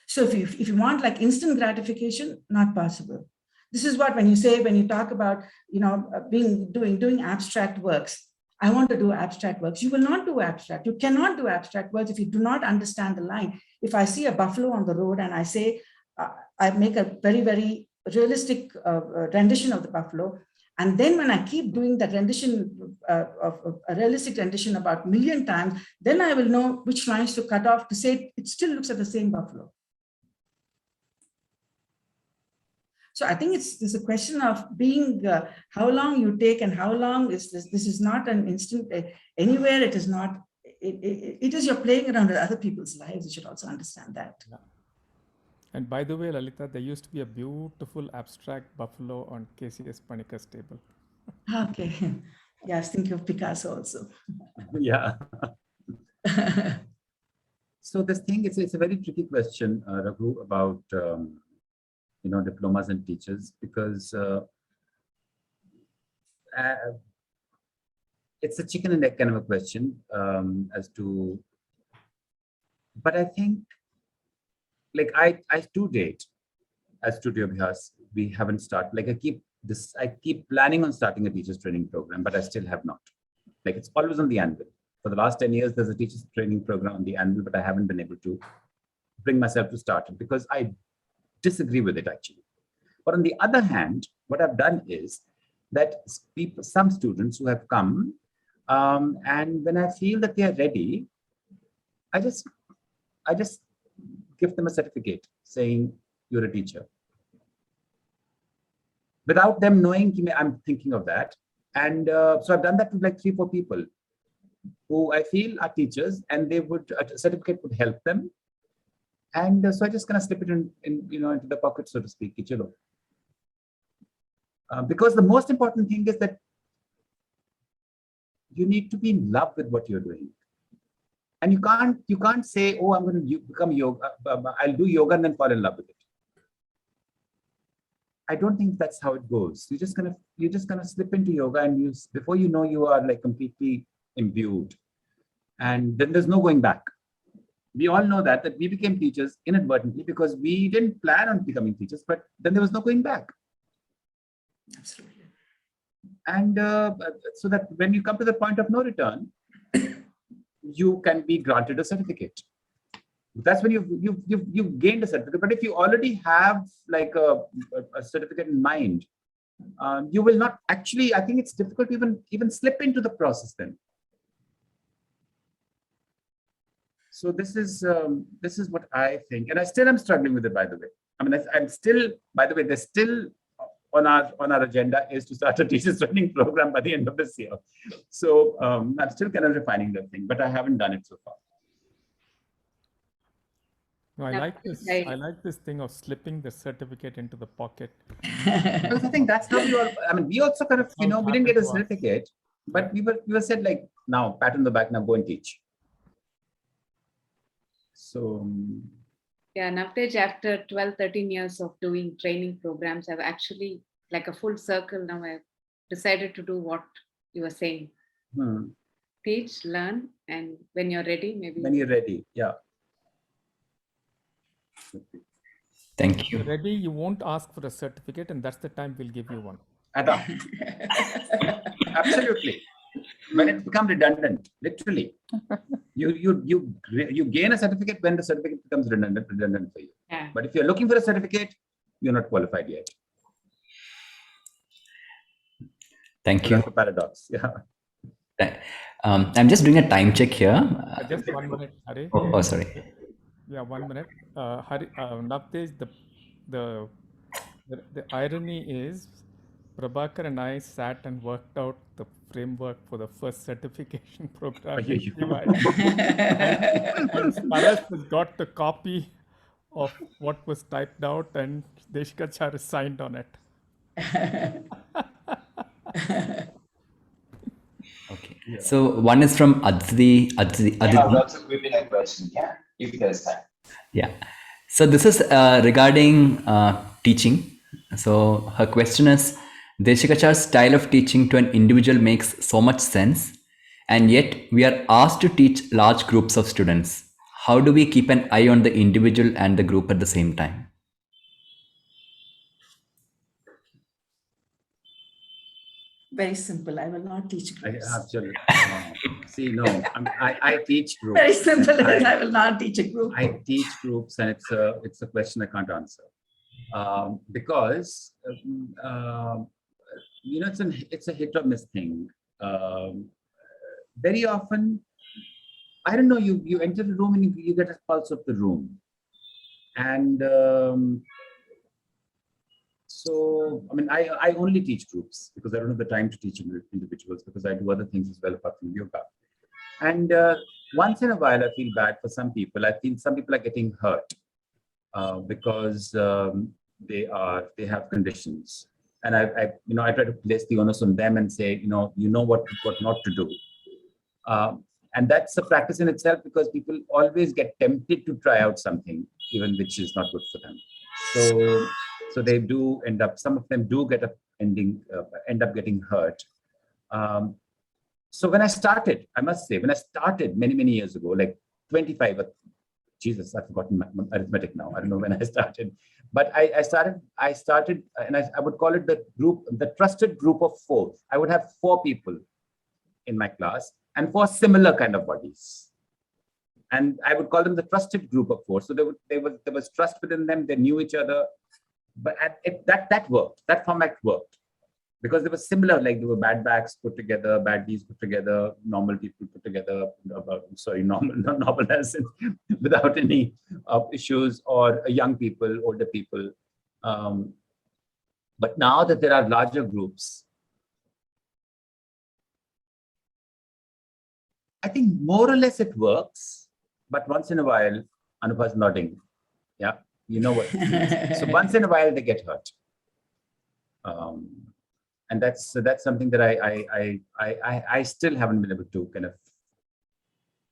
So if you want like instant gratification, not possible. This is what, when you talk about, doing abstract works, I want to do abstract works. You will not do abstract. You cannot do abstract works if you do not understand the line. If I see a buffalo on the road and I say, I make a very, very realistic rendition of the buffalo, and then when I keep doing that rendition, of a realistic rendition about 1 million times, then I will know which lines to cut off to say it still looks at the same buffalo. So I think there's a question of being, how long you take and how long is this. This is not an instant, anywhere it is not, it is you're playing around with other people's lives. You should also understand that. Yeah. And by the way, Lalitha, there used to be a beautiful abstract buffalo on KCS Panikar's table. Okay. Yeah, I was thinking of Picasso also. Yeah. So this thing, it's a very tricky question, Raghu, about diplomas and teachers, because it's a chicken and egg kind of a question but I think, like I to date, as Studio Abhyas, we haven't started. Like I keep planning on starting a teachers training program, but I still have not. Like it's always on the anvil. For the last 10 years, there's a teachers training program on the anvil, but I haven't been able to bring myself to start it because I disagree with it actually. But on the other hand, what I've done is that some students who have come, and when I feel that they are ready, I just give them a certificate saying you're a teacher, without them knowing I'm thinking of that. And so I've done that to like 3-4 people who I feel are teachers, and a certificate would help them. And so I just kind of slip it in into the pocket, so to speak. Because the most important thing is that you need to be in love with what you're doing. And you can't say, oh, I'm going to become yoga, I'll do yoga and then fall in love with it. I don't think that's how it goes. You're just gonna slip into yoga, and before you know, you are like completely imbued, and then there's no going back. We all know that we became teachers inadvertently because we didn't plan on becoming teachers, but then there was no going back. Absolutely. And so that when you come to the point of no return, you can be granted a certificate. That's when you've gained a certificate. But if you already have like a certificate in mind, you will not actually. I think it's difficult to even slip into the process then. So this is what I think, and I still am struggling with it. By the way, I mean I'm still. By the way, there's still on our agenda is to start a teachers training program by the end of this year. So I'm still kind of refining that thing, but I haven't done it so far. No, I Now, like this. I- I like this thing of slipping the certificate into the pocket. Because I think that's how we all, I mean, we also kind of, That's how it we didn't get a happened to us. certificate, but we were said like, now pat on the back, now go and teach. So, Yeah, Navtej, after 12, 13 years of doing training programs, I've actually, like a full circle now, I've decided to do what you were saying. Teach, learn, and when you're ready, maybe. when you're ready, yeah. Thank you. Ready, you won't ask for a certificate, and that's the time we'll give you one. Absolutely. When it becomes redundant, literally, you gain a certificate when the certificate becomes redundant for you. Yeah. But if you're looking for a certificate, you're not qualified yet. Thank So you. that's a paradox. Yeah. Right. I'm just doing a time check here. Just 1 minute, Hari. Oh, sorry. Yeah, 1 minute. Hari, Navtej, the irony is, Prabhakar and I sat and worked out the framework for the first certification program. And Paras has got the copy of what was typed out, and Desikachar signed on it. Okay. So one is from Aditi. Also quickly a question, yeah, if there's time. Yeah. So this is regarding teaching. So her question is, Desikachar's style of teaching to an individual makes so much sense, and yet we are asked to teach large groups of students. How do we keep an eye on the individual and the group at the same time? Very simple. I will not teach groups. Absolutely. See, no, I teach groups. Very simple. I will not teach a group. I teach groups, and it's a question I can't answer because it's a hit or miss thing. Very often, I don't know. You enter the room and you get a pulse of the room, and so I mean I only teach groups because I don't have the time to teach individuals because I do other things as well apart from yoga. And once in a while, I feel bad for some people. I feel some people are getting hurt because they have conditions, and I try to place the onus on them and say, you know what not to do. And that's a practice in itself because people always get tempted to try out something, even which is not good for them. So they do end up, some of them do end up getting hurt. So when I started, I must say, many, many years ago, like 25, Jesus, I've forgotten my arithmetic now. I don't know when I started, but I started, and I would call it the trusted group of 4. I would have 4 people in my class and 4 similar kind of bodies. And I would call them the trusted group of 4. So there was trust within them. They knew each other, but that worked. That format worked. Because they were similar, like there were bad backs put together, bad Ds put together, normal people put together, normal as in without any issues, or young people, older people. But now that there are larger groups, I think more or less it works, but once in a while, Anubha's nodding. Yeah, you know what it means. So once in a while they get hurt. And that's something that I still haven't been able to kind of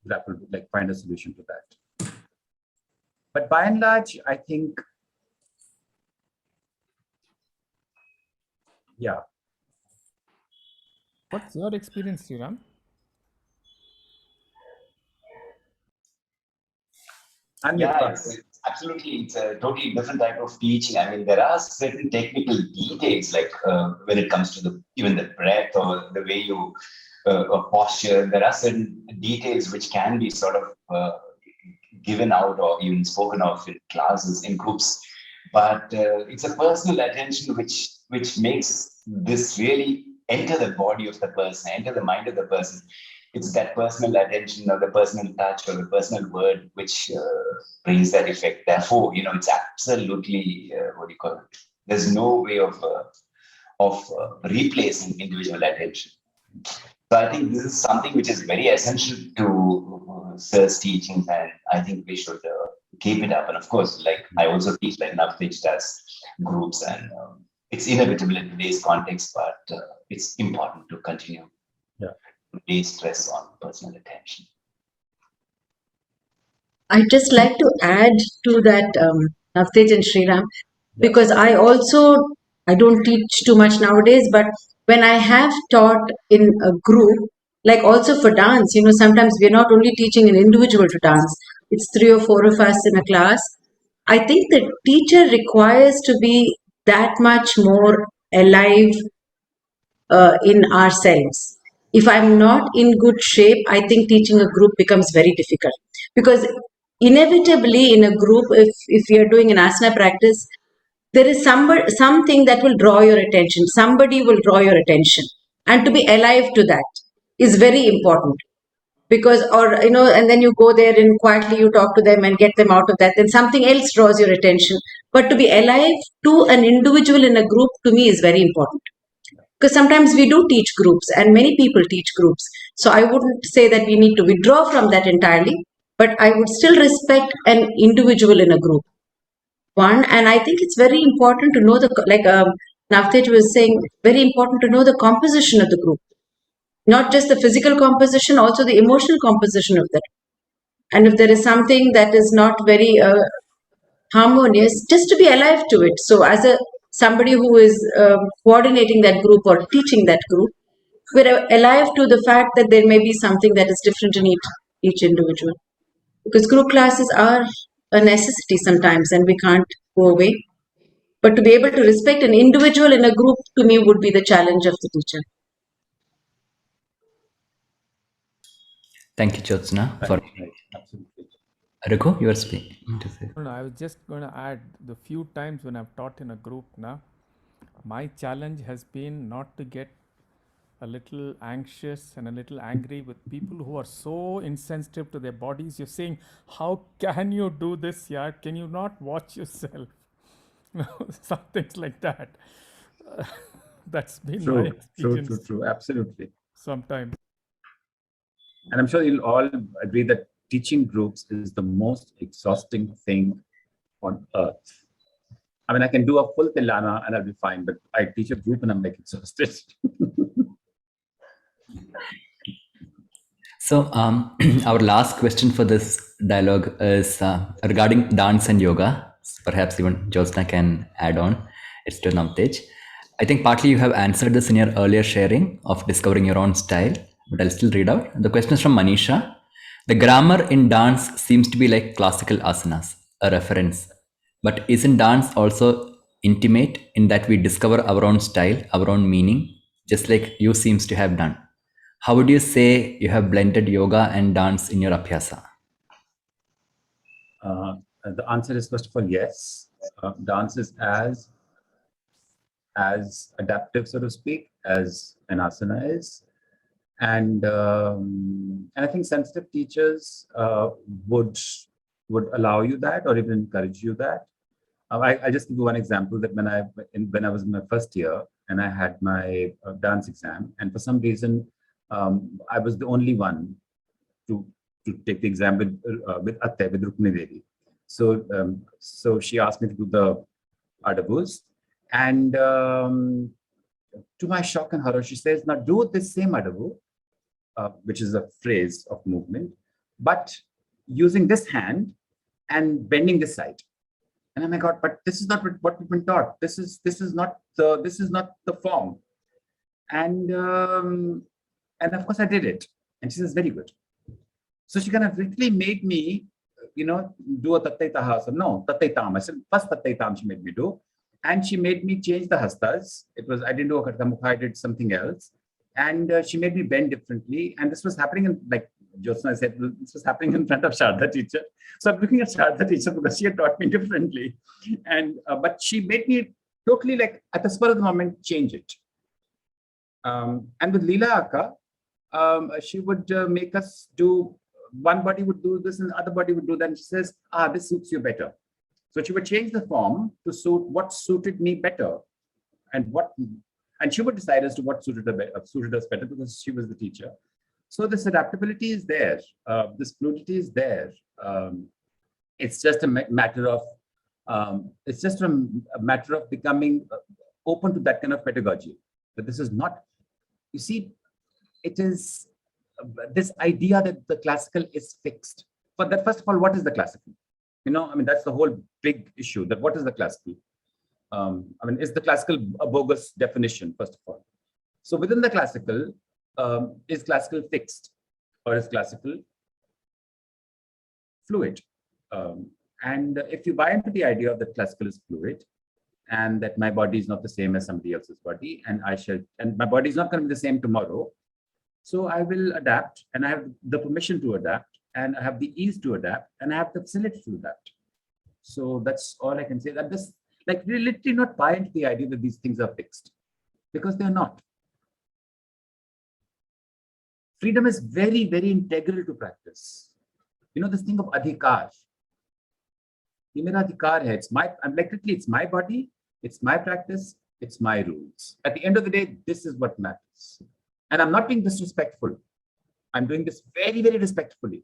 grapple with, like find a solution to that. But by and large, I think, yeah. What's your experience, Sriram? It's a totally different type of teaching. I mean, there are certain technical details, like when it comes to even the breath or the way you posture. There are certain details which can be sort of given out or even spoken of in classes, in groups. But it's a personal attention which makes this really enter the body of the person, enter the mind of the person. It's that personal attention or the personal touch or the personal word which brings that effect. Therefore, it's absolutely, there's no way of replacing individual attention. So I think this is something which is very essential to Sir's teachings, and I think we should keep it up. And of course, like I also teach, like Navtej does groups, and it's inevitable in today's context, but it's important to continue to lay stress on personal attention. I'd just like to add to that, Navtej and Sriram, because I don't teach too much nowadays, but when I have taught in a group, like also for dance, sometimes we're not only teaching an individual to dance, it's 3 or 4 of us in a class. I think the teacher requires to be that much more alive in ourselves. If I'm not in good shape, I think teaching a group becomes very difficult, because inevitably in a group, if you're doing an asana practice, there is something that will draw your attention. Somebody will draw your attention, and to be alive to that is very important. Because, and then you go there and quietly you talk to them and get them out of that, then something else draws your attention. But to be alive to an individual in a group, to me, is very important. Because sometimes we do teach groups, and many people teach groups. So I wouldn't say that we need to withdraw from that entirely, but I would still respect an individual in a group. One, and I think it's very important to know Navtej was saying, very important to know the composition of the group. Not just the physical composition, also the emotional composition of that. And if there is something that is not very harmonious, just to be alive to it. So as somebody who is coordinating that group or teaching that group, we're alive to the fact that there may be something that is different in each individual. Because group classes are a necessity sometimes, and we can't go away. But to be able to respect an individual in a group, to me, would be the challenge of the teacher. Thank you, Jyotsna. Absolutely. Raghu, you are speaking to say. No, I was just going to add, the few times when I've taught in a group now, my challenge has been not to get a little anxious and a little angry with people who are so insensitive to their bodies. You're saying, how can you do this? Yeah, can you not watch yourself? Some things like that. That's been my experience. True. Absolutely. Sometimes. And I'm sure you'll all agree that teaching groups is the most exhausting thing on earth. I mean, I can do a full tilana and I'll be fine, but I teach a group and I'm like exhausted. So our last question for this dialogue is regarding dance and yoga. Perhaps even Jyotsna can add on. It's to Navtej. I think partly you have answered this in your earlier sharing of discovering your own style, but I'll still read out. The question is from Manisha. The grammar in dance seems to be like classical asanas, a reference. But isn't dance also intimate in that we discover our own style, our own meaning, just like you seems to have done? How would you say you have blended yoga and dance in your abhyasa? The answer is, first of all, yes. Dance is as adaptive, so to speak, as an asana is. And I think sensitive teachers would allow you that, or even encourage you that. I just give you one example, that when I was in my first year and I had my dance exam, and for some reason I was the only one to take the exam with Atte, with Rukmini Devi. So she asked me to do the adabus, and to my shock and horror, she says, now do this same adabu, which is a phrase of movement, but using this hand and bending this side. And oh my God, but this is not what we've been taught. This is not the form. And of course I did it. And she says, very good. So she kind of literally made me, do a tattai tahasa. No, tattai tam. I said, first tattai tam she made me do. And she made me change the hastas. I didn't do a karta mukha, I did something else. And she made me bend differently. And this was happening in, like Jyotsna said, this was happening in front of Sharda teacher. So I'm looking at Sharda teacher because she had taught me differently. And but she made me totally, like, at the spur of the moment, change it. And with Leela Akka, she would make us do, one body would do this and the other body would do that. And she says, this suits you better. So she would change the form to suit what suited me better, and she would decide as to what suited us better, because she was the teacher. So this adaptability is there, this fluidity is there. It's just a matter of becoming open to that kind of pedagogy. But this is not, you see, it is this idea that the classical is fixed. But that, first of all, what is the classical? That's the whole big issue. That what is the classical? Is the classical a bogus definition, first of all? So within the classical, is classical fixed or is classical fluid? And if you buy into the idea that classical is fluid and that my body is not the same as somebody else's body, and my body is not going to be the same tomorrow, so I will adapt, and I have the permission to adapt, and I have the ease to adapt, and I have the facility to adapt. So that's all I can say. That this, really literally not buy into the idea that these things are fixed, because they're not. Freedom is very, very integral to practice. This thing of adhikar. ये मेरा अधिकार है. It's my, it's my body, it's my practice, it's my rules. At the end of the day, this is what matters. And I'm not being disrespectful. I'm doing this very, very respectfully.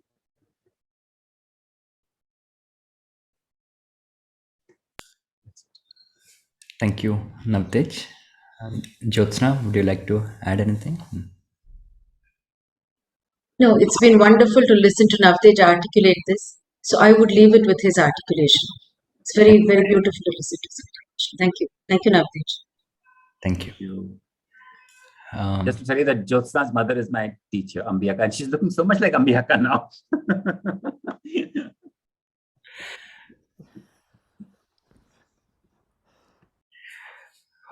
Thank you, Navtej. Jyotsna, would you like to add anything? No, it's been wonderful to listen to Navtej articulate this. So I would leave it with his articulation. It's very, very beautiful to listen to his articulation. Thank you. Thank you, Navtej. Thank you. Just to tell you that Jyotsna's mother is my teacher, Ambiyaka, and she's looking so much like Ambiyaka now.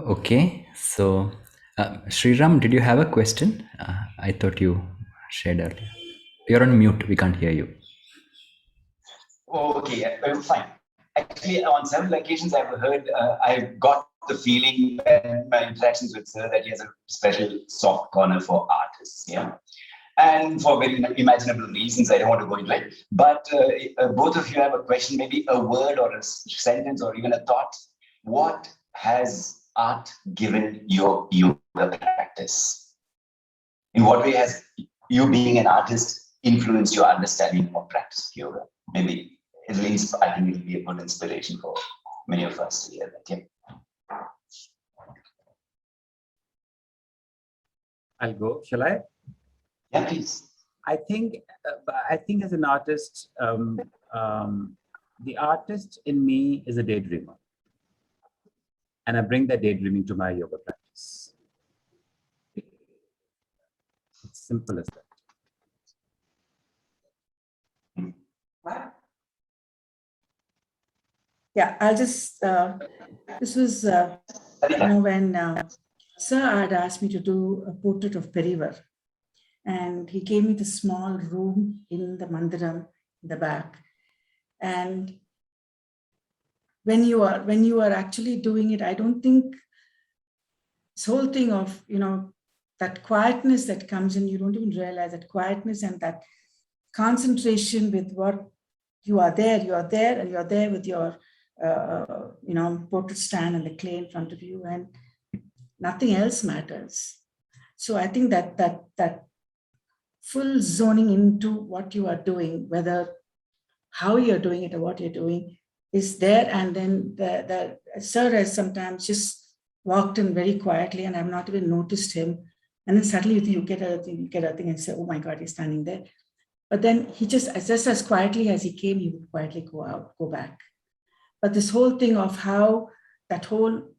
Okay, so Sriram, did you have a question? I thought you shared earlier. You're on mute, we can't hear you. Okay, fine. Actually, on several occasions, I've got the feeling in my interactions with Sir that he has a special soft corner for artists. Yeah. And for very imaginable reasons, I don't want to go into it. But both of you have a question, maybe a word or a sentence or even a thought. What has art given your yoga practice? In what way has you being an artist influenced your understanding of practice of yoga? Maybe at least I think it will be a good inspiration for many of us to hear that. Yeah. I'll go. Shall I? Yeah, please. I think as an artist, the artist in me is a daydreamer. And I bring that daydreaming to my yoga practice. It's simple as that. Yeah, I'll just, this was, when Sir had asked me to do a portrait of Perivar, and he gave me the small room in the Mandiram in the back. And when you are actually doing it, I don't think this whole thing of, that quietness that comes in, you don't even realize that quietness and that concentration with what you are there, and you're there with your, portrait stand and the clay in front of you, and nothing else matters. So I think that full zoning into what you are doing, whether how you're doing it or what you're doing, is there. And then the Sir has sometimes just walked in very quietly and I've not even noticed him. And then suddenly you get a thing and say, oh my God, he's standing there. But then he just as quietly as he came, he would quietly go back. But this whole thing of how that whole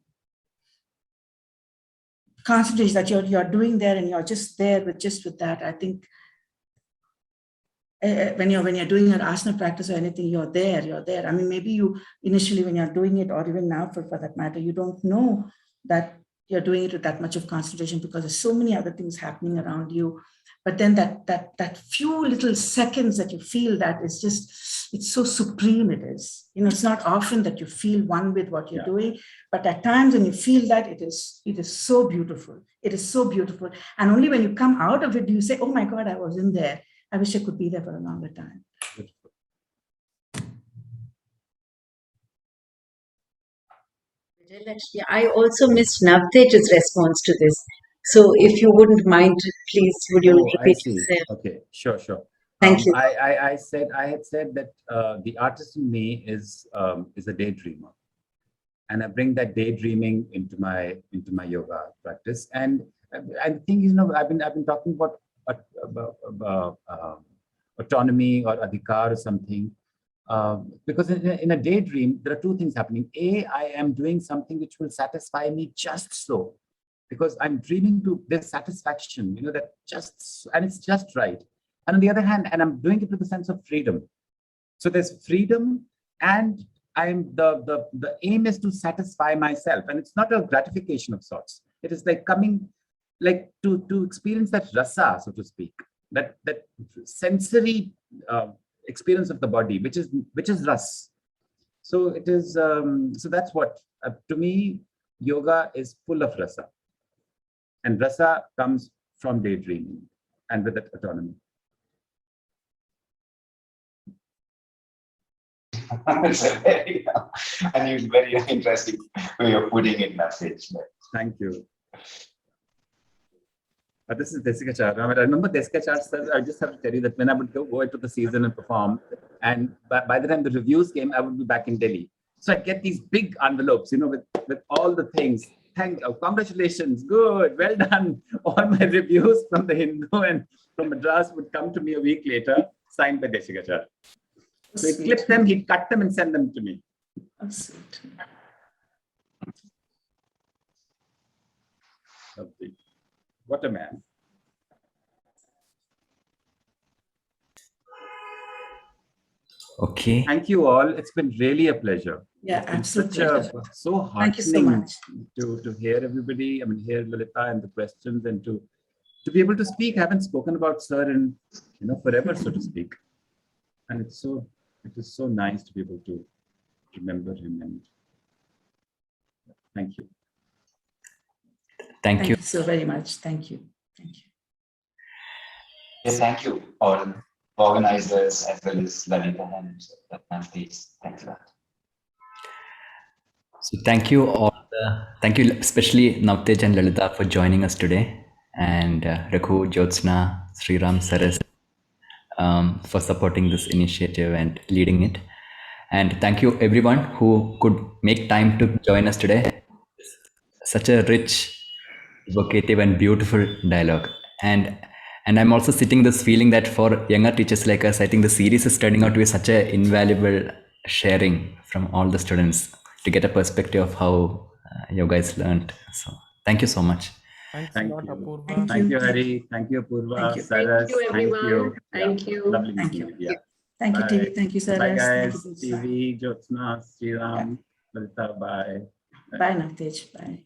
concentration that you're doing there and you're just there with that, I think when you're doing an asana practice or anything, you're there. I mean, maybe you initially when you're doing it, or even now for that matter, you don't know that you're doing it with that much of concentration because there's so many other things happening around you. But then that few little seconds that you feel that is just, it's so supreme it is. It's not often that you feel one with what you're doing, but at times when you feel that, it is so beautiful. It is so beautiful. And only when you come out of it, do you say, oh my God, I was in there. I wish I could be there for a longer time. I also missed Navtej's response to this. So if you wouldn't mind, please, would you repeat yourself? Okay, sure. Thank you. I had said that the artist in me is a daydreamer, and I bring that daydreaming into my yoga practice. And I think, you know, I've been talking about autonomy or adhikar or something, because in a daydream there are two things happening. A, I am doing something which will satisfy me just so, because I'm dreaming to this satisfaction, you know, that just, and it's just right. And on the other hand, and I'm doing it with a sense of freedom. So there's freedom, and the aim is to satisfy myself, and it's not a gratification of sorts. It is like coming, like to experience that rasa, so to speak, that sensory experience of the body, which is ras. So it is. So that's what to me, yoga is full of rasa, and rasa comes from daydreaming and with that autonomy. And it's very interesting way of putting it message. Thank you. This is Desikachar. I remember Desikachar sir. I just have to tell you that when I would go into the season and perform, and by the time the reviews came, I would be back in Delhi. So I get these big envelopes, you know, with all the things. Congratulations, good, well done. All my reviews from the Hindu and from Madras would come to me a week later, signed by Desikachar. So he'd clip them, he'd cut them and send them to me. Oh, sweet. Lovely. What a man. Okay. Thank you all. It's been really a pleasure. Yeah, absolutely. So Thank you so heartening much. to hear everybody. I mean, hear Lalitha and the questions, and to be able to speak. I haven't spoken about sir in, you know, forever, so to speak. And it is so nice to be able to remember him. And thank you. Thank you. Thank you so very much. Thank you. Thank you. Yes, thank you, all organizers as well as Lalitha and Navteej. Thanks a lot. So thank you all. Thank you especially Navteej and Lalitha for joining us today, and Raghu, Jyotsna, Sriram, Saras for supporting this initiative and leading it. And thank you everyone who could make time to join us today. Such a rich, evocative and beautiful dialogue. And I'm also sitting this feeling that for younger teachers like us, I think the series is turning out to be such an invaluable sharing from all the students to get a perspective of how yoga is learned. So thank you so much. Thanks Thank a lot, you. Apurva. Thank you, Hari. Thank you, Apurva. Thank you. Saras. Thank you, everyone. Thank you. Lovely Thank meeting you. you. Yeah. Thank you, Bye. TV. Thank you, Saras. Bye, Thank guys. you, Jyotsna. TV, Jyotsna, Sriram, Lalitha. Bye. Bye, Navteej. Bye.